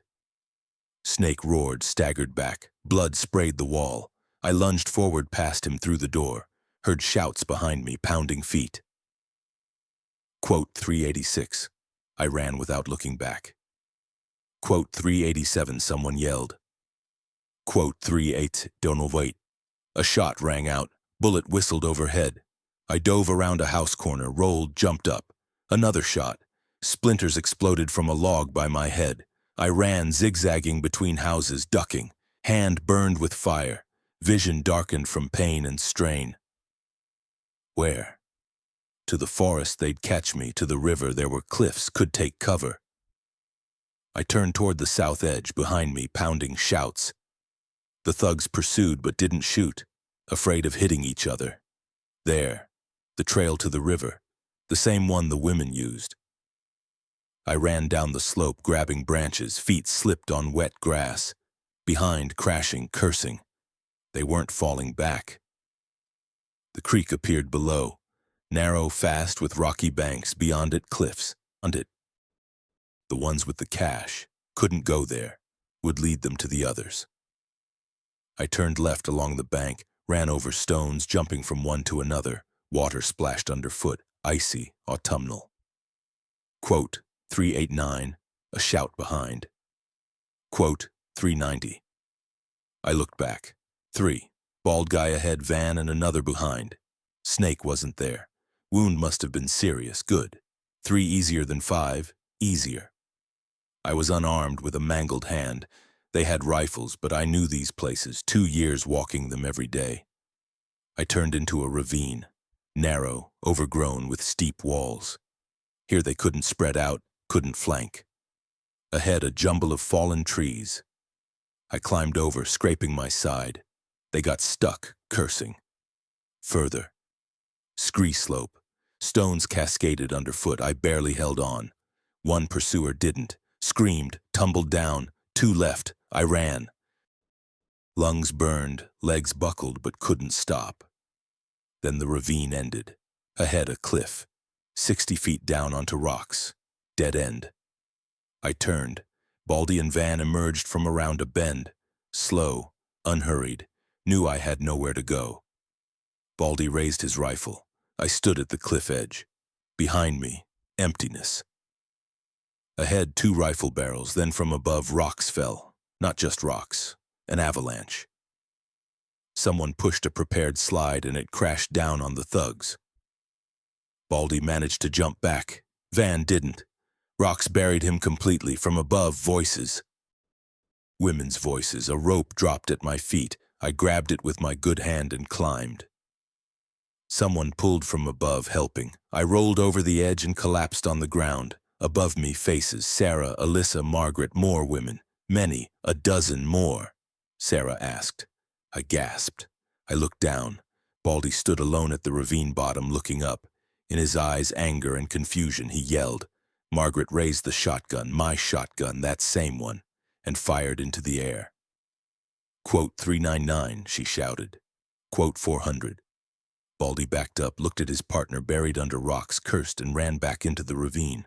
Snake roared, staggered back. Blood sprayed the wall. I lunged forward past him through the door. Heard shouts behind me, pounding feet. Quote 386. I ran without looking back. Quote 387, someone yelled. Quote 38, don't wait. A shot rang out. Bullet whistled overhead. I dove around a house corner, rolled, jumped up. Another shot. Splinters exploded from a log by my head. I ran, zigzagging between houses, ducking. Hand burned with fire. Vision darkened from pain and strain. Where? To the forest they'd catch me, to the river there were cliffs, could take cover. I turned toward the south edge, behind me, pounding shouts. The thugs pursued but didn't shoot, afraid of hitting each other. There, the trail to the river, the same one the women used. I ran down the slope, grabbing branches, feet slipped on wet grass. Behind, crashing, cursing. They weren't falling back. The creek appeared below, narrow, fast, with rocky banks, beyond it cliffs, and it. The ones with the cash couldn't go there, would lead them to the others. I turned left along the bank, ran over stones, jumping from one to another, water splashed underfoot, icy, autumnal. Quote 389, a shout behind. Quote 390. I looked back. 3. Bald guy ahead, van, and another behind. Snake wasn't there. Wound must have been serious, good. 3 easier than 5, easier. I was unarmed with a mangled hand. They had rifles, but I knew these places, 2 years walking them every day. I turned into a ravine, narrow, overgrown with steep walls. Here they couldn't spread out, couldn't flank. Ahead, a jumble of fallen trees. I climbed over, scraping my side. They got stuck, cursing. Further. Scree slope. Stones cascaded underfoot. I barely held on. One pursuer didn't. Screamed, tumbled down. 2 left. I ran. Lungs burned, legs buckled but couldn't stop. Then the ravine ended. Ahead, a cliff. 60 feet down onto rocks. Dead end. I turned. Baldy and Van emerged from around a bend. Slow, unhurried, knew I had nowhere to go. Baldy raised his rifle. I stood at the cliff edge. Behind me, emptiness. Ahead, 2 rifle barrels, then from above, rocks fell. Not just rocks, an avalanche. Someone pushed a prepared slide and it crashed down on the thugs. Baldy managed to jump back. Van didn't. Rocks buried him completely. From above, voices. Women's voices. A rope dropped at my feet. I grabbed it with my good hand and climbed. Someone pulled from above, helping. I rolled over the edge and collapsed on the ground. Above me, faces. Sarah, Alyssa, Margaret, more women. Many, a dozen more. Sarah asked. I gasped. I looked down. Baldy stood alone at the ravine bottom, looking up. In his eyes, anger and confusion, he yelled. Margaret raised the shotgun, my shotgun, that same one, and fired into the air. Quote 399, she shouted. Quote 400. Baldy backed up, looked at his partner buried under rocks, cursed, and ran back into the ravine.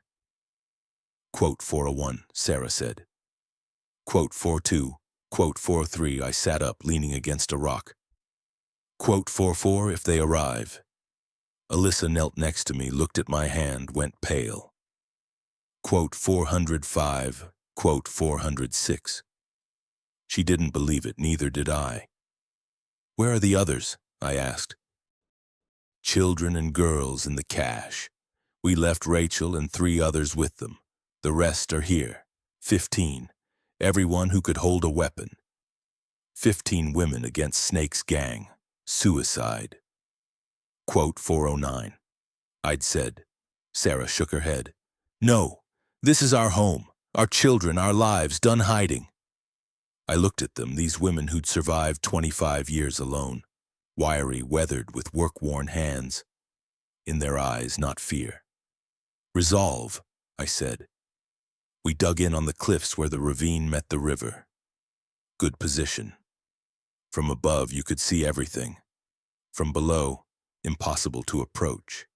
Quote 401, Sarah said. Quote 42, quote 43, I sat up, leaning against a rock. Quote 44, if they arrive. Alyssa knelt next to me, looked at my hand, went pale. Quote 405, quote 406. She didn't believe it, neither did I. Where are the others? I asked. Children and girls in the cache. We left Rachel and 3 others with them. The rest are here. 15. Everyone who could hold a weapon. 15 women against Snake's gang. Suicide. Quote 409. I'd said. Sarah shook her head. No, this is our home, our children, our lives, done hiding. I looked at them, these women who'd survived 25 years alone, wiry, weathered, with work-worn hands. In their eyes, not fear. Resolve, I said. We dug in on the cliffs where the ravine met the river. Good position. From above, you could see everything. From below, impossible to approach.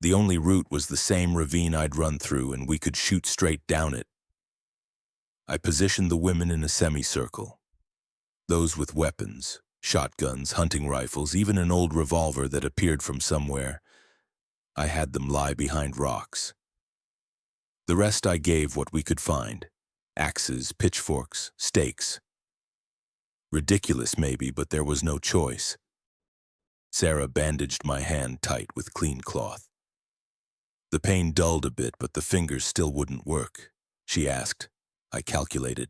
The only route was the same ravine I'd run through, and we could shoot straight down it. I positioned the women in a semicircle. Those with weapons, shotguns, hunting rifles, even an old revolver that appeared from somewhere. I had them lie behind rocks. The rest I gave what we could find. Axes, pitchforks, stakes. Ridiculous maybe, but there was no choice. Sarah bandaged my hand tight with clean cloth. The pain dulled a bit, but the fingers still wouldn't work. She asked. I calculated.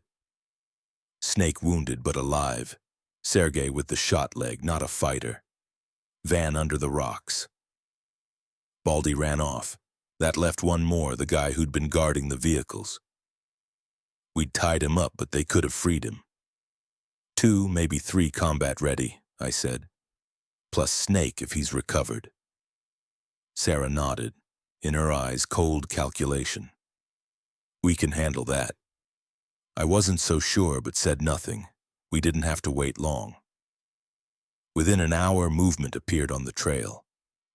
Snake wounded but alive. Sergei with the shot leg, not a fighter. Van under the rocks. Baldy ran off. That left one more, the guy who'd been guarding the vehicles. We'd tied him up, but they could have freed him. 2, maybe 3 combat ready, I said. Plus Snake if he's recovered. Sarah nodded. In her eyes, cold calculation. We can handle that. I wasn't so sure, but said nothing. We didn't have to wait long. Within an hour, movement appeared on the trail.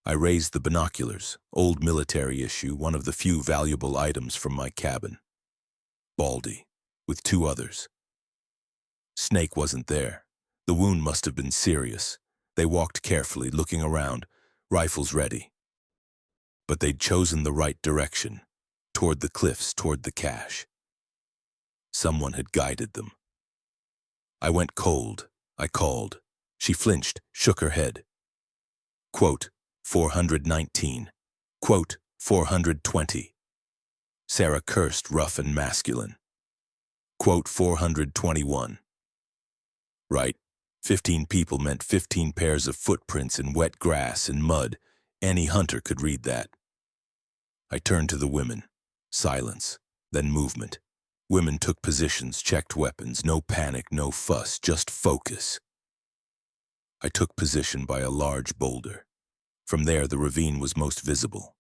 I raised the binoculars, old military issue, one of the few valuable items from my cabin. Baldy, with 2 others. Snake wasn't there. The wound must have been serious. They walked carefully, looking around, rifles ready. But they'd chosen the right direction, toward the cliffs, toward the cache. Someone had guided them. I went cold. I called. She flinched, shook her head. Quote, 419. Quote, 420. Sarah cursed, rough and masculine. Quote, 421. Right. 15 people meant 15 pairs of footprints in wet grass and mud. Any hunter could read that. I turned to the women. Silence, then movement. Women took positions, checked weapons. No panic, no fuss, just focus. I took position by a large boulder. From there, the ravine was most visible.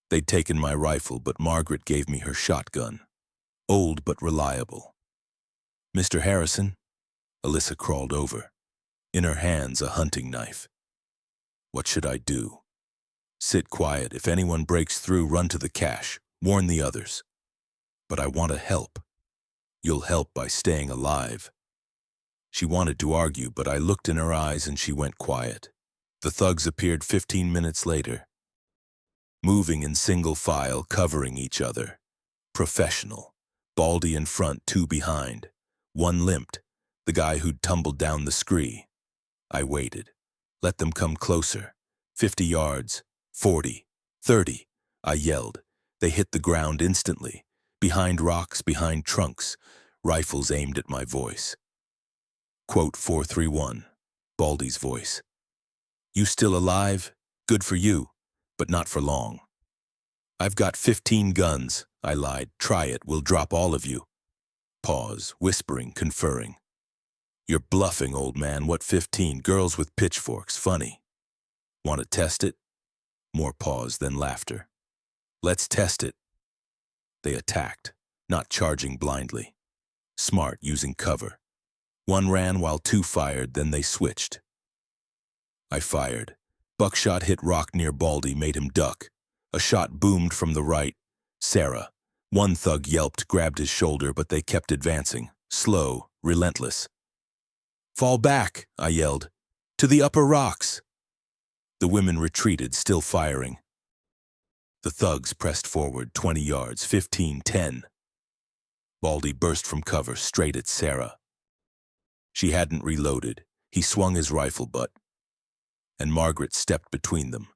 They'd taken my rifle, but Margaret gave me her shotgun. Old but reliable. Mr. Harrison? Alyssa crawled over. In her hands, a hunting knife. What should I do? Sit quiet. If anyone breaks through, run to the cache. Warn the others. But I want to help. You'll help by staying alive. She wanted to argue, but I looked in her eyes and she went quiet. The thugs appeared 15 minutes later, moving in single file, covering each other. Professional. Baldy in front, two behind. One limped, the guy who'd tumbled down the scree. I waited. Let them come closer. 50 yards, 40, 30. I yelled. They hit the ground instantly. Behind rocks, behind trunks. Rifles aimed at my voice. Quote 431, Baldy's voice. You still alive? Good for you, but not for long. I've got 15 guns, I lied. Try it, we'll drop all of you. Pause, whispering, conferring. You're bluffing, old man. What 15? Girls with pitchforks, funny. Want to test it? More pause, then laughter. Let's test it. They attacked, not charging blindly. Smart, using cover. One ran while two fired, then they switched. I fired. Buckshot hit rock near Baldy, made him duck. A shot boomed from the right. Sarah. One thug yelped, grabbed his shoulder, but they kept advancing. Slow, relentless. Fall back, I yelled. To the upper rocks. The women retreated, still firing. The thugs pressed forward 20 yards, 15, 10. Baldy burst from cover, straight at Sarah. She hadn't reloaded. He swung his rifle butt, and Margaret stepped between them.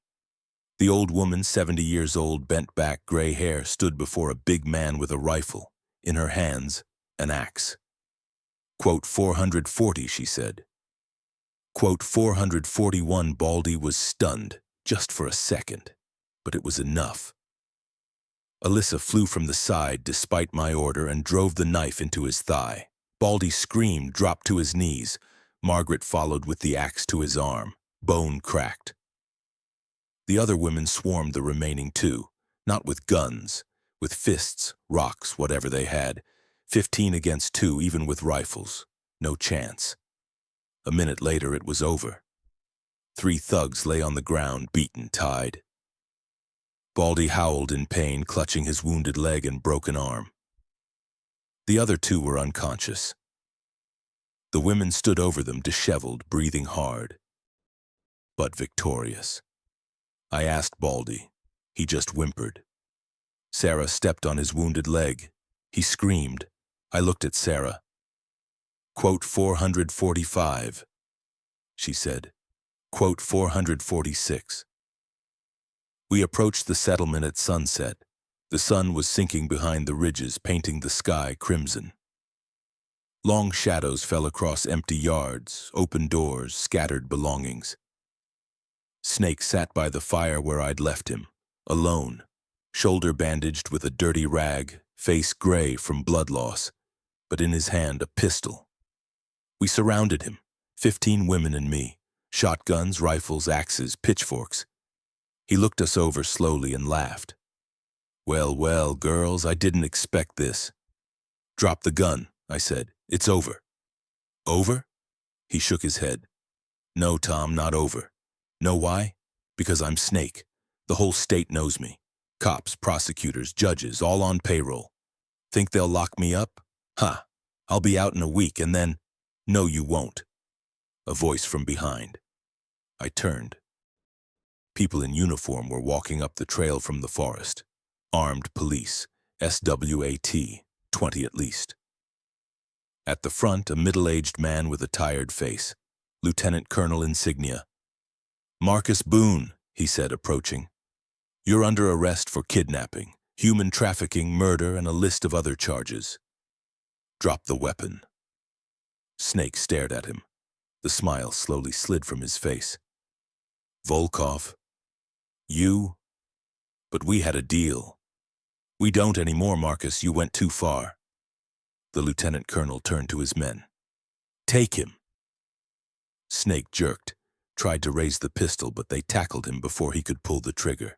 The old woman, 70 years old, bent back, gray hair, stood before a big man with a rifle. In her hands, an axe. Quote 440, she said. Quote 441, Baldy was stunned, just for a second, but it was enough. Alyssa flew from the side despite my order and drove the knife into his thigh. Baldy screamed, dropped to his knees. Margaret followed with the axe to his arm. Bone cracked. The other women swarmed the remaining two, not with guns, with fists, rocks, whatever they had. 15 against 2, even with rifles. No chance. A minute later, it was over. 3 thugs lay on the ground, beaten, tied. Baldy howled in pain, clutching his wounded leg and broken arm. The other 2 were unconscious. The women stood over them, disheveled, breathing hard, but victorious. I asked Baldy. He just whimpered. Sarah stepped on his wounded leg. He screamed. I looked at Sarah. Quote 445, she said. Quote 446. We approached the settlement at sunset. The sun was sinking behind the ridges, painting the sky crimson. Long shadows fell across empty yards, open doors, scattered belongings. Snake sat by the fire where I'd left him, alone, shoulder bandaged with a dirty rag, face gray from blood loss, but in his hand a pistol. We surrounded him, 15 women and me, shotguns, rifles, axes, pitchforks. He looked us over slowly and laughed. Well, well, girls, I didn't expect this. Drop the gun, I said. It's over. Over? He shook his head. No, Tom, not over. Know why? Because I'm Snake. The whole state knows me. Cops, prosecutors, judges, all on payroll. Think they'll lock me up? Ha! I'll be out in a week and then... No, you won't. A voice from behind. I turned. People in uniform were walking up the trail from the forest. Armed police, SWAT, 20 at least. At the front, a middle-aged man with a tired face, Lieutenant Colonel insignia. Marcus Boone, he said, approaching. You're under arrest for kidnapping, human trafficking, murder, and a list of other charges. Drop the weapon. Snake stared at him. The smile slowly slid from his face. Volkov. You? But we had a deal. We don't anymore, Marcus. You went too far. The lieutenant colonel turned to his men. Take him. Snake jerked, tried to raise the pistol, but they tackled him before he could pull the trigger.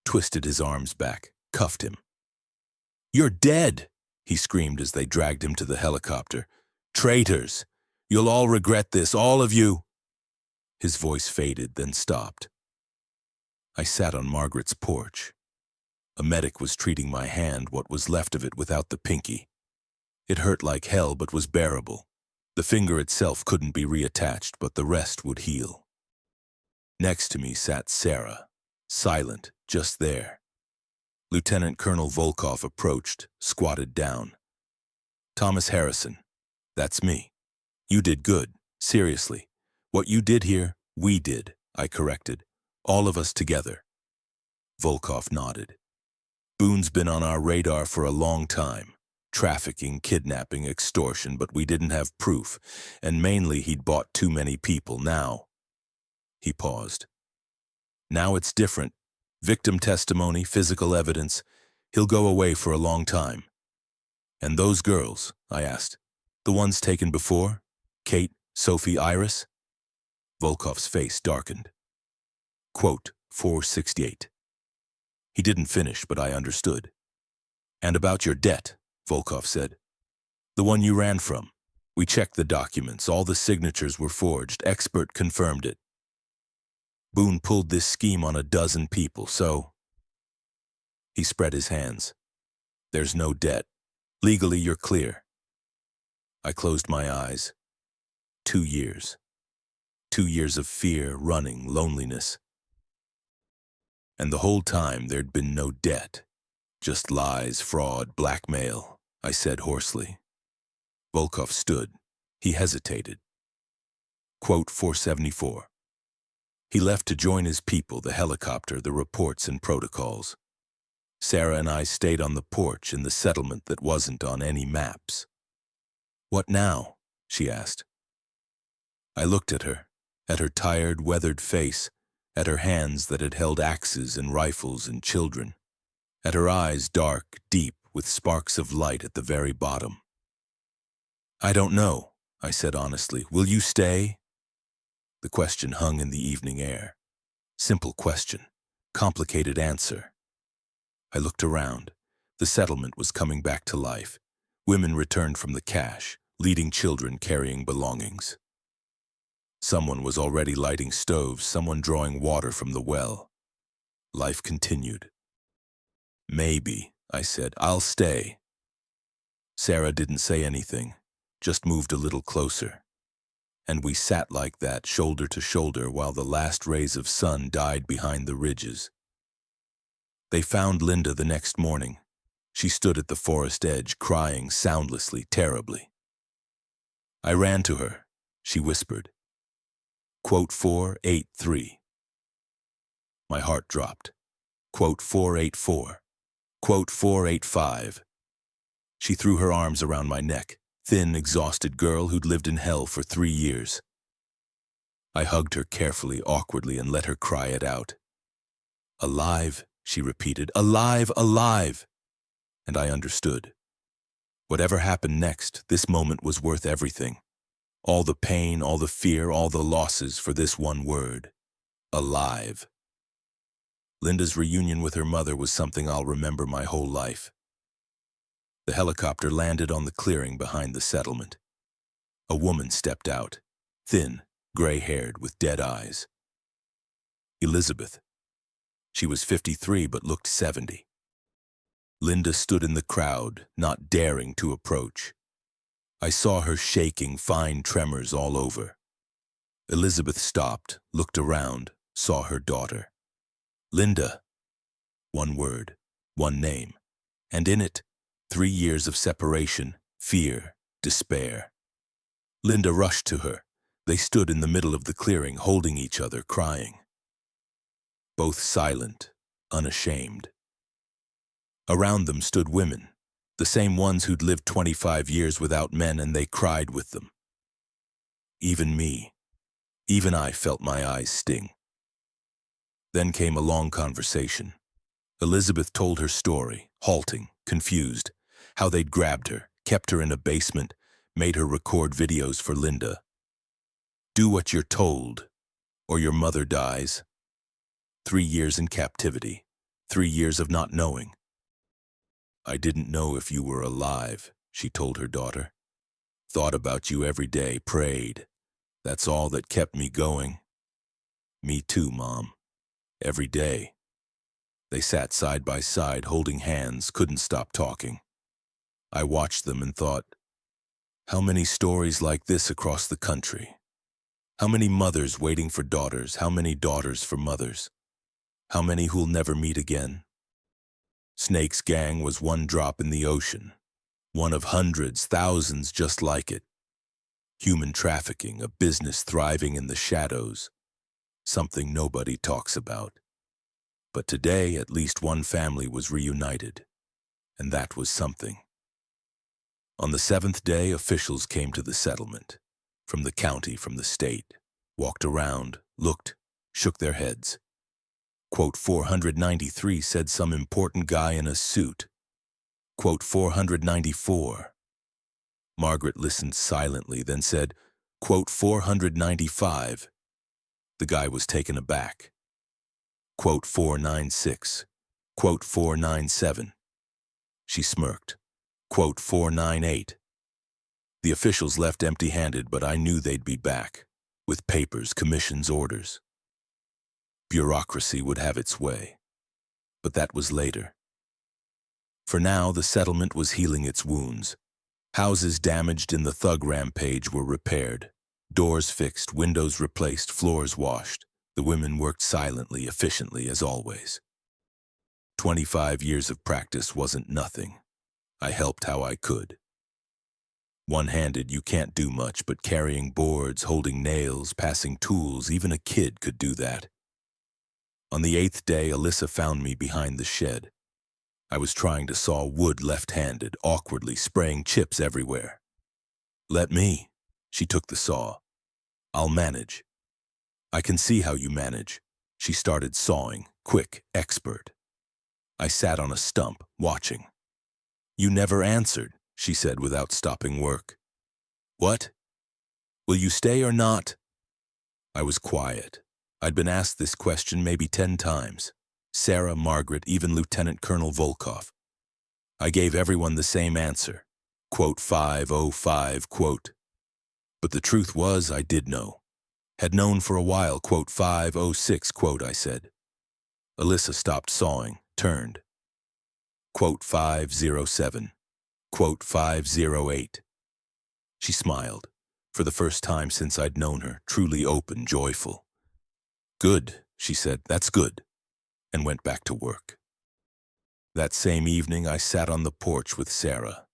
Twisted his arms back, cuffed him. You're dead, he screamed as they dragged him to the helicopter. Traitors! You'll all regret this, all of you! His voice faded, then stopped. I sat on Margaret's porch. A medic was treating my hand, what was left of it without the pinky. It hurt like hell but was bearable. The finger itself couldn't be reattached, but the rest would heal. Next to me sat Sarah, silent, just there. Lieutenant Colonel Volkov approached, squatted down. "Thomas Harrison, that's me. You did good, seriously. What you did here, we did," I corrected. "All of us together." Volkov nodded. "Boone's been on our radar for a long time. Trafficking, kidnapping, extortion, but we didn't have proof, and mainly he'd bought too many people. Now," he paused. "Now it's different. Victim testimony, physical evidence. He'll go away for a long time." "And those girls," I asked, "the ones taken before? Kate, Sophie, Iris?" Volkov's face darkened. Quote 468. He didn't finish, but I understood. "And about your debt," Volkov said. "The one you ran from. We checked the documents. All the signatures were forged. Expert confirmed it. Boone pulled this scheme on a dozen people, so..." He spread his hands. "There's no debt. Legally, you're clear." I closed my eyes. 2 years. 2 years of fear, running, loneliness. And the whole time there'd been no debt. Just lies, fraud, blackmail, I said hoarsely. Volkov stood. He hesitated. Quote 474. He left to join his people, the helicopter, the reports and protocols. Sarah and I stayed on the porch in the settlement that wasn't on any maps. "What now?" she asked. I looked at her tired, weathered face, at her hands that had held axes and rifles and children, at her eyes dark, deep, with sparks of light at the very bottom. "I don't know," I said honestly. "Will you stay?" The question hung in the evening air. Simple question, complicated answer. I looked around. The settlement was coming back to life. Women returned from the cache, leading children carrying belongings. Someone was already lighting stoves, someone drawing water from the well. Life continued. "Maybe," I said. "I'll stay." Sarah didn't say anything, just moved a little closer. And we sat like that, shoulder to shoulder, while the last rays of sun died behind the ridges. They found Linda the next morning. She stood at the forest edge, crying soundlessly, terribly. I ran to her. She whispered. Quote 483. My heart dropped. Quote 484. Quote 485. She threw her arms around my neck, thin, exhausted girl who'd lived in hell for 3 years. I hugged her carefully, awkwardly, and let her cry it out. "Alive," she repeated. "Alive, alive!" And I understood. Whatever happened next, this moment was worth everything. All the pain, all the fear, all the losses for this one word. Alive. Linda's reunion with her mother was something I'll remember my whole life. The helicopter landed on the clearing behind the settlement. A woman stepped out, thin, gray-haired, with dead eyes. Elizabeth. She was 53 but looked 70. Linda stood in the crowd, not daring to approach. I saw her shaking, fine tremors all over. Elizabeth stopped, looked around, saw her daughter. Linda. One word, one name, and in it, 3 years of separation, fear, despair. Linda rushed to her. They stood in the middle of the clearing, holding each other, crying. Both silent, unashamed. Around them stood women, the same ones who'd lived 25 years without men, and they cried with them. Even me, even I felt my eyes sting. Then came a long conversation. Elizabeth told her story, halting, confused, how they'd grabbed her, kept her in a basement, made her record videos for Linda. Do what you're told, or your mother dies. 3 years in captivity, 3 years of not knowing. I didn't know if you were alive, she told her daughter. Thought about you every day, prayed. That's all that kept me going. Me too, Mom. Every day. They sat side by side, holding hands, couldn't stop talking. I watched them and thought, how many stories like this across the country? How many mothers waiting for daughters? How many daughters for mothers? How many who'll never meet again? Snake's gang was one drop in the ocean, one of hundreds, thousands just like it. Human trafficking, a business thriving in the shadows, something nobody talks about. But today, at least one family was reunited, and that was something. On the 7th day, officials came to the settlement, from the county, from the state, walked around, looked, shook their heads. Quote 493 said some important guy in a suit. Quote 494. Margaret listened silently, then said, quote 495. The guy was taken aback. Quote 496. Quote 497. She smirked. Quote 498. The officials left empty-handed, but I knew they'd be back, with papers, commissions, orders. Bureaucracy would have its way, but that was later. For now, the settlement was healing its wounds. Houses damaged in the thug rampage were repaired, doors fixed, windows replaced, floors washed. The women worked silently, efficiently, as always. 25 years of practice wasn't nothing. I helped how I could. One-handed, you can't do much, but carrying boards, holding nails, passing tools, even a kid could do that. On the 8th day, Alyssa found me behind the shed. I was trying to saw wood left-handed, awkwardly spraying chips everywhere. Let me. She took the saw. I'll manage. I can see how you manage. She started sawing, quick, expert. I sat on a stump, watching. You never answered, she said without stopping work. What? Will you stay or not? I was quiet. I'd been asked this question maybe 10 times. Sarah, Margaret, even Lieutenant Colonel Volkov. I gave everyone the same answer. Quote 505, quote. But the truth was I did know. Had known for a while, quote 506, quote, I said. Alyssa stopped sawing, turned. Quote 507, quote 508. She smiled, for the first time since I'd known her, truly open, joyful. Good, she said, that's good, and went back to work. That same evening, I sat on the porch with Sarah.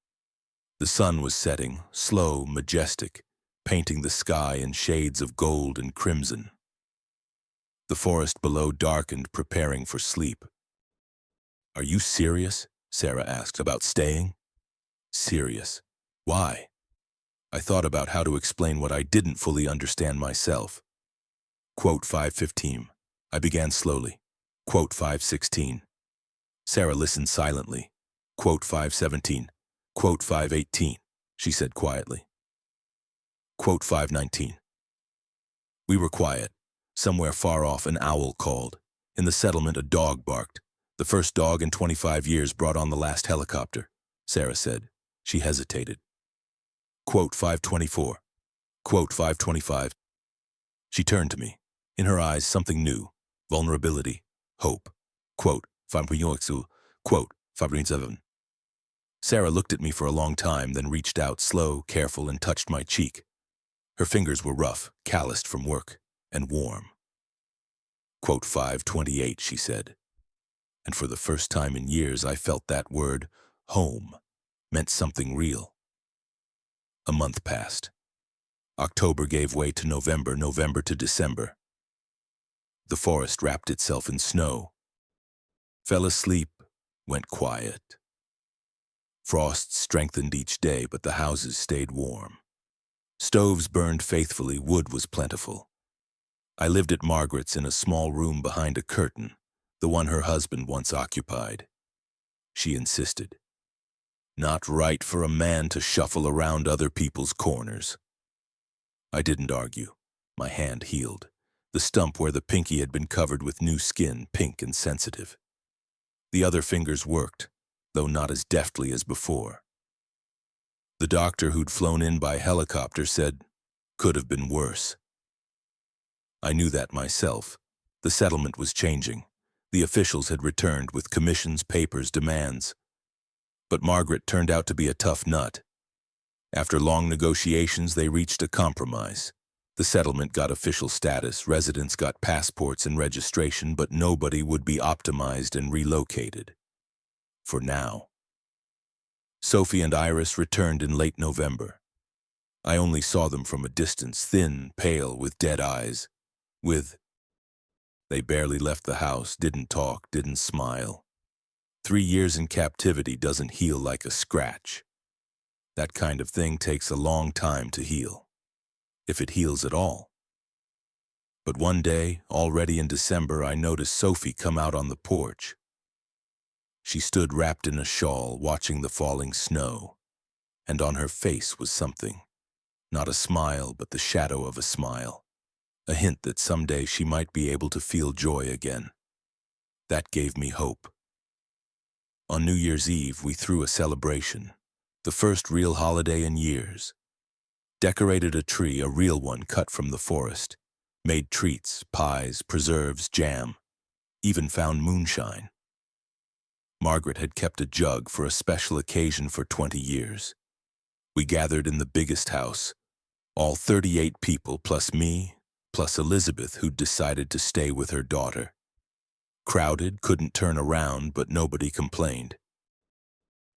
The sun was setting, slow, majestic, painting the sky in shades of gold and crimson. The forest below darkened, preparing for sleep. Are you serious? Sarah asked. About staying? Serious. Why? I thought about how to explain what I didn't fully understand myself. Quote 515. I began slowly. Quote 516. Sarah listened silently. Quote 517. Quote 518. She said quietly. Quote 519. We were quiet. Somewhere far off, an owl called. In the settlement, a dog barked. The first dog in 25 years brought on the last helicopter, Sarah said. She hesitated. Quote 524. Quote 525. She turned to me. In her eyes, something new. Vulnerability. Hope. Quote 5.6. Quote 5.7. Sarah looked at me for a long time, then reached out, slow, careful, and touched my cheek. Her fingers were rough, calloused from work, and warm. Quote 528, she said. And for the first time in years, I felt that word, home, meant something real. A month passed. October gave way to November, November to December. The forest wrapped itself in snow, fell asleep, went quiet. Frosts strengthened each day, but the houses stayed warm. Stoves burned faithfully, wood was plentiful. I lived at Margaret's in a small room behind a curtain, the one her husband once occupied. She insisted. Not right for a man to shuffle around other people's corners. I didn't argue. My hand healed. The stump where the pinky had been covered with new skin, pink and sensitive. The other fingers worked, though not as deftly as before. The doctor who'd flown in by helicopter said, could have been worse. I knew that myself. The settlement was changing. The officials had returned with commissions, papers, demands. But Margaret turned out to be a tough nut. After long negotiations, they reached a compromise. The settlement got official status, residents got passports and registration, but nobody would be optimized and relocated. For now. Sophie and Iris returned in late November. I only saw them from a distance, thin, pale, with dead eyes. They barely left the house, didn't talk, didn't smile. 3 years in captivity doesn't heal like a scratch. That kind of thing takes a long time to heal, if it heals at all. But one day, already in December, I noticed Sophie come out on the porch. She stood wrapped in a shawl, watching the falling snow, and on her face was something. Not a smile, but the shadow of a smile. A hint that someday she might be able to feel joy again. That gave me hope. On New Year's Eve, we threw a celebration, the first real holiday in years. Decorated a tree, a real one cut from the forest. Made treats, pies, preserves, jam. Even found moonshine. Margaret had kept a jug for a special occasion for 20 years. We gathered in the biggest house, all 38 people plus me, plus Elizabeth, who'd decided to stay with her daughter. Crowded, couldn't turn around, but nobody complained.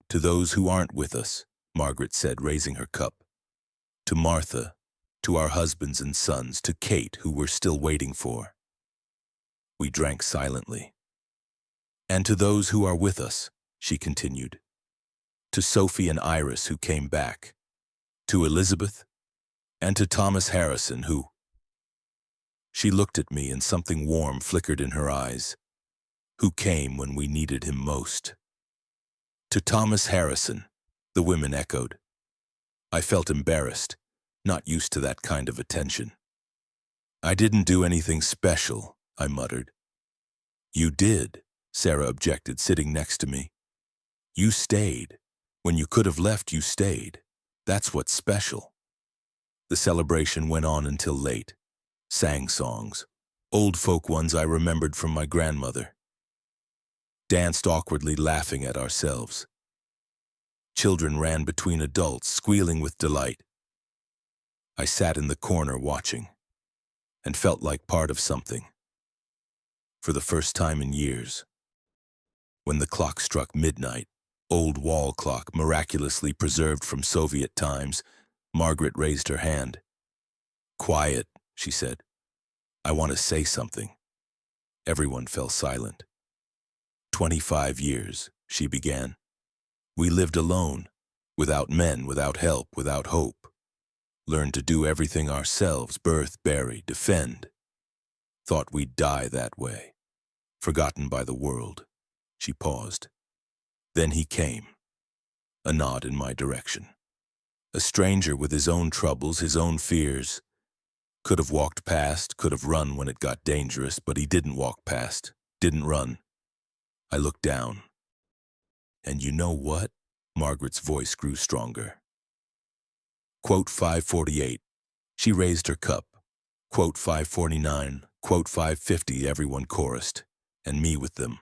To those who aren't with us, Margaret said, raising her cup. To Martha, to our husbands and sons, to Kate, who we're still waiting for. We drank silently. And to those who are with us, she continued. To Sophie and Iris, who came back. To Elizabeth, and to Thomas Harrison, who... She looked at me and something warm flickered in her eyes. Who came when we needed him most. To Thomas Harrison, the women echoed. I felt embarrassed, not used to that kind of attention. I didn't do anything special, I muttered. You did, Sarah objected, sitting next to me. You stayed. When you could have left, you stayed. That's what's special. The celebration went on until late. Sang songs, old folk ones I remembered from my grandmother. Danced awkwardly, laughing at ourselves. Children ran between adults, squealing with delight. I sat in the corner watching, and felt like part of something. For the first time in years. When the clock struck midnight, old wall clock miraculously preserved from Soviet times, Margaret raised her hand. Quiet, she said. I want to say something. Everyone fell silent. 25 years, she began. We lived alone, without men, without help, without hope. Learned to do everything ourselves, birth, bury, defend. Thought we'd die that way, forgotten by the world. She paused. Then he came. A nod in my direction. A stranger with his own troubles, his own fears. Could have walked past, could have run when it got dangerous, but he didn't walk past, didn't run. I looked down. And you know what? Margaret's voice grew stronger. Quote 548. She raised her cup. Quote 549. Quote 550, everyone chorused, and me with them.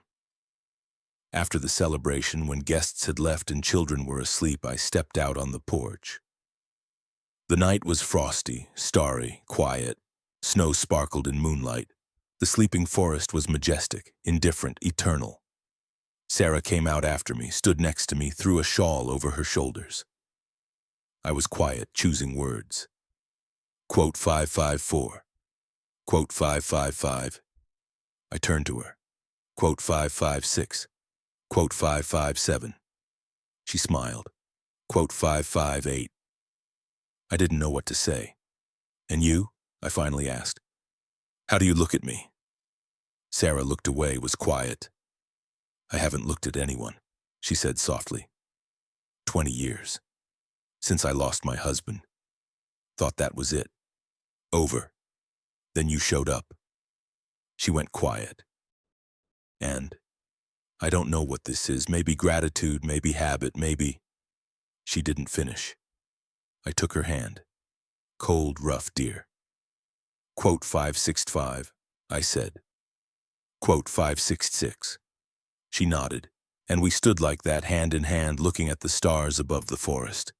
After the celebration, when guests had left and children were asleep, I stepped out on the porch. The night was frosty, starry, quiet. Snow sparkled in moonlight. The sleeping forest was majestic, indifferent, eternal. Sarah came out after me, stood next to me, threw a shawl over her shoulders. I was quiet, choosing words. Quote 554. Quote 555. I turned to her. Quote 556. Quote 557. She smiled. Quote 558. I didn't know what to say. And you? I finally asked. How do you look at me? Sarah looked away, was quiet. I haven't looked at anyone, she said softly. 20 years. Since I lost my husband. Thought that was it. Over. Then you showed up. She went quiet. And I don't know what this is, maybe gratitude, maybe habit, maybe... She didn't finish. I took her hand. Cold, rough, dear. Quote 565, I said. Quote 566. She nodded, and we stood like that, hand in hand, looking at the stars above the forest.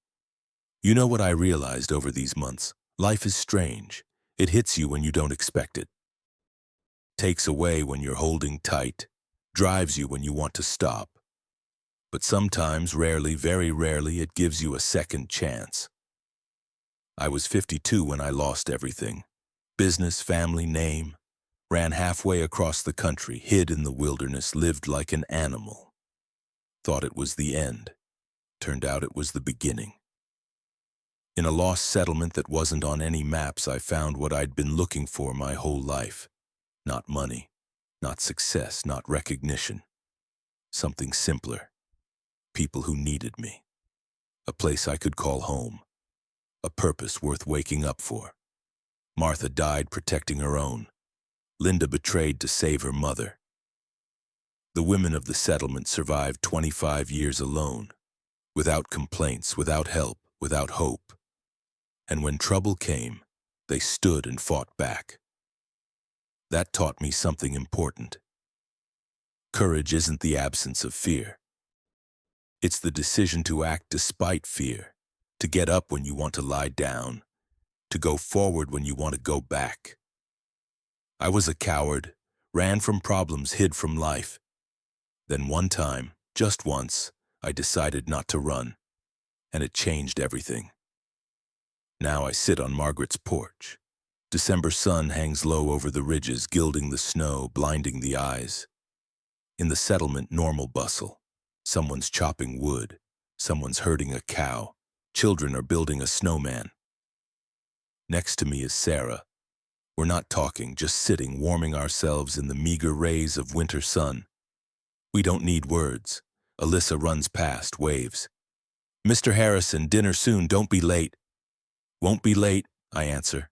You know what I realized over these months? Life is strange. It hits you when you don't expect it. Takes away when you're holding tight, drives you when you want to stop. But sometimes, rarely, very rarely, it gives you a second chance. I was 52 when I lost everything. Business, family, name. Ran halfway across the country, hid in the wilderness, lived like an animal. Thought it was the end. Turned out it was the beginning. In a lost settlement that wasn't on any maps, I found what I'd been looking for my whole life. Not money, not success, not recognition. Something simpler. People who needed me. A place I could call home. A purpose worth waking up for. Martha died protecting her own. Linda betrayed to save her mother. The women of the settlement survived 25 years alone, without complaints, without help, without hope. And when trouble came, they stood and fought back. That taught me something important. Courage isn't the absence of fear. It's the decision to act despite fear, to get up when you want to lie down, to go forward when you want to go back. I was a coward, ran from problems, hid from life. Then one time, just once, I decided not to run, and it changed everything. Now I sit on Margaret's porch. December sun hangs low over the ridges, gilding the snow, blinding the eyes. In the settlement, normal bustle. Someone's chopping wood, someone's herding a cow, children are building a snowman. Next to me is Sarah. We're not talking, just sitting, warming ourselves in the meager rays of winter sun. We don't need words. Alyssa runs past, waves. "Mr. Harrison, dinner soon, don't be late." "Won't be late," I answer.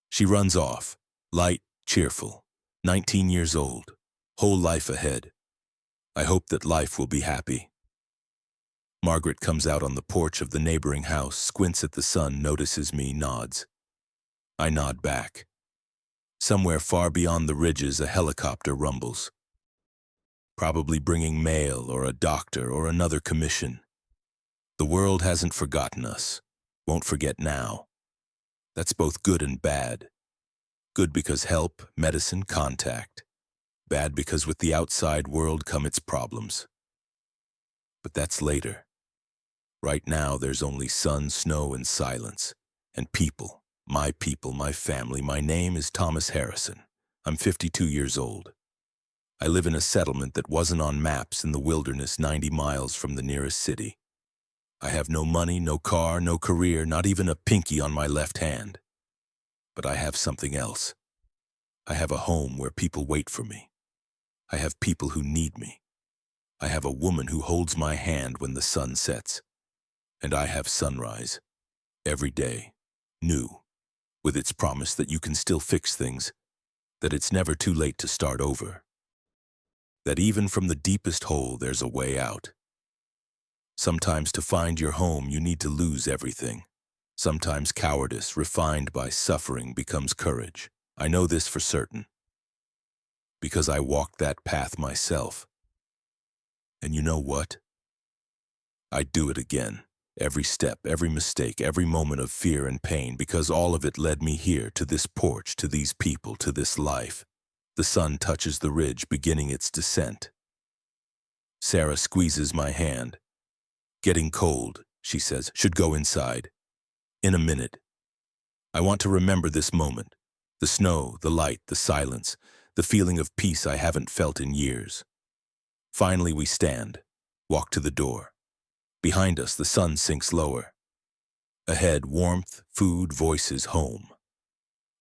She runs off, light, cheerful, 19 years old, whole life ahead. I hope that life will be happy. Margaret comes out on the porch of the neighboring house, squints at the sun, notices me, nods. I nod back. Somewhere far beyond the ridges, a helicopter rumbles. Probably bringing mail or a doctor or another commission. The world hasn't forgotten us, won't forget now. That's both good and bad. Good because help, medicine, contact. Bad because with the outside world come its problems. But that's later. Right now there's only sun, snow, and silence. And people, my family. My name is Thomas Harrison. I'm 52 years old. I live in a settlement that wasn't on maps in the wilderness 90 miles from the nearest city. I have no money, no car, no career, not even a pinky on my left hand. But I have something else. I have a home where people wait for me. I have people who need me. I have a woman who holds my hand when the sun sets. And I have sunrise. Every day. New. With its promise that you can still fix things. That it's never too late to start over. That even from the deepest hole there's a way out. Sometimes to find your home you need to lose everything. Sometimes cowardice, refined by suffering, becomes courage. I know this for certain. Because I walked that path myself. And you know what? I'd do it again. Every step, every mistake, every moment of fear and pain, because all of it led me here, to this porch, to these people, to this life. The sun touches the ridge, beginning its descent. Sarah squeezes my hand. "Getting cold," she says, "should go inside." In a minute. I want to remember this moment. The snow, the light, the silence, the feeling of peace I haven't felt in years. Finally we stand, walk to the door. Behind us the sun sinks lower. Ahead, warmth, food, voices, home.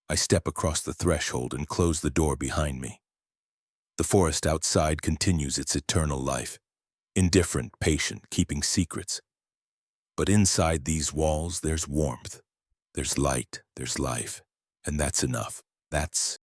I step across the threshold and close the door behind me. The forest outside continues its eternal life. Indifferent, patient, keeping secrets. But inside these walls, there's warmth. There's light, there's life. And that's enough. That's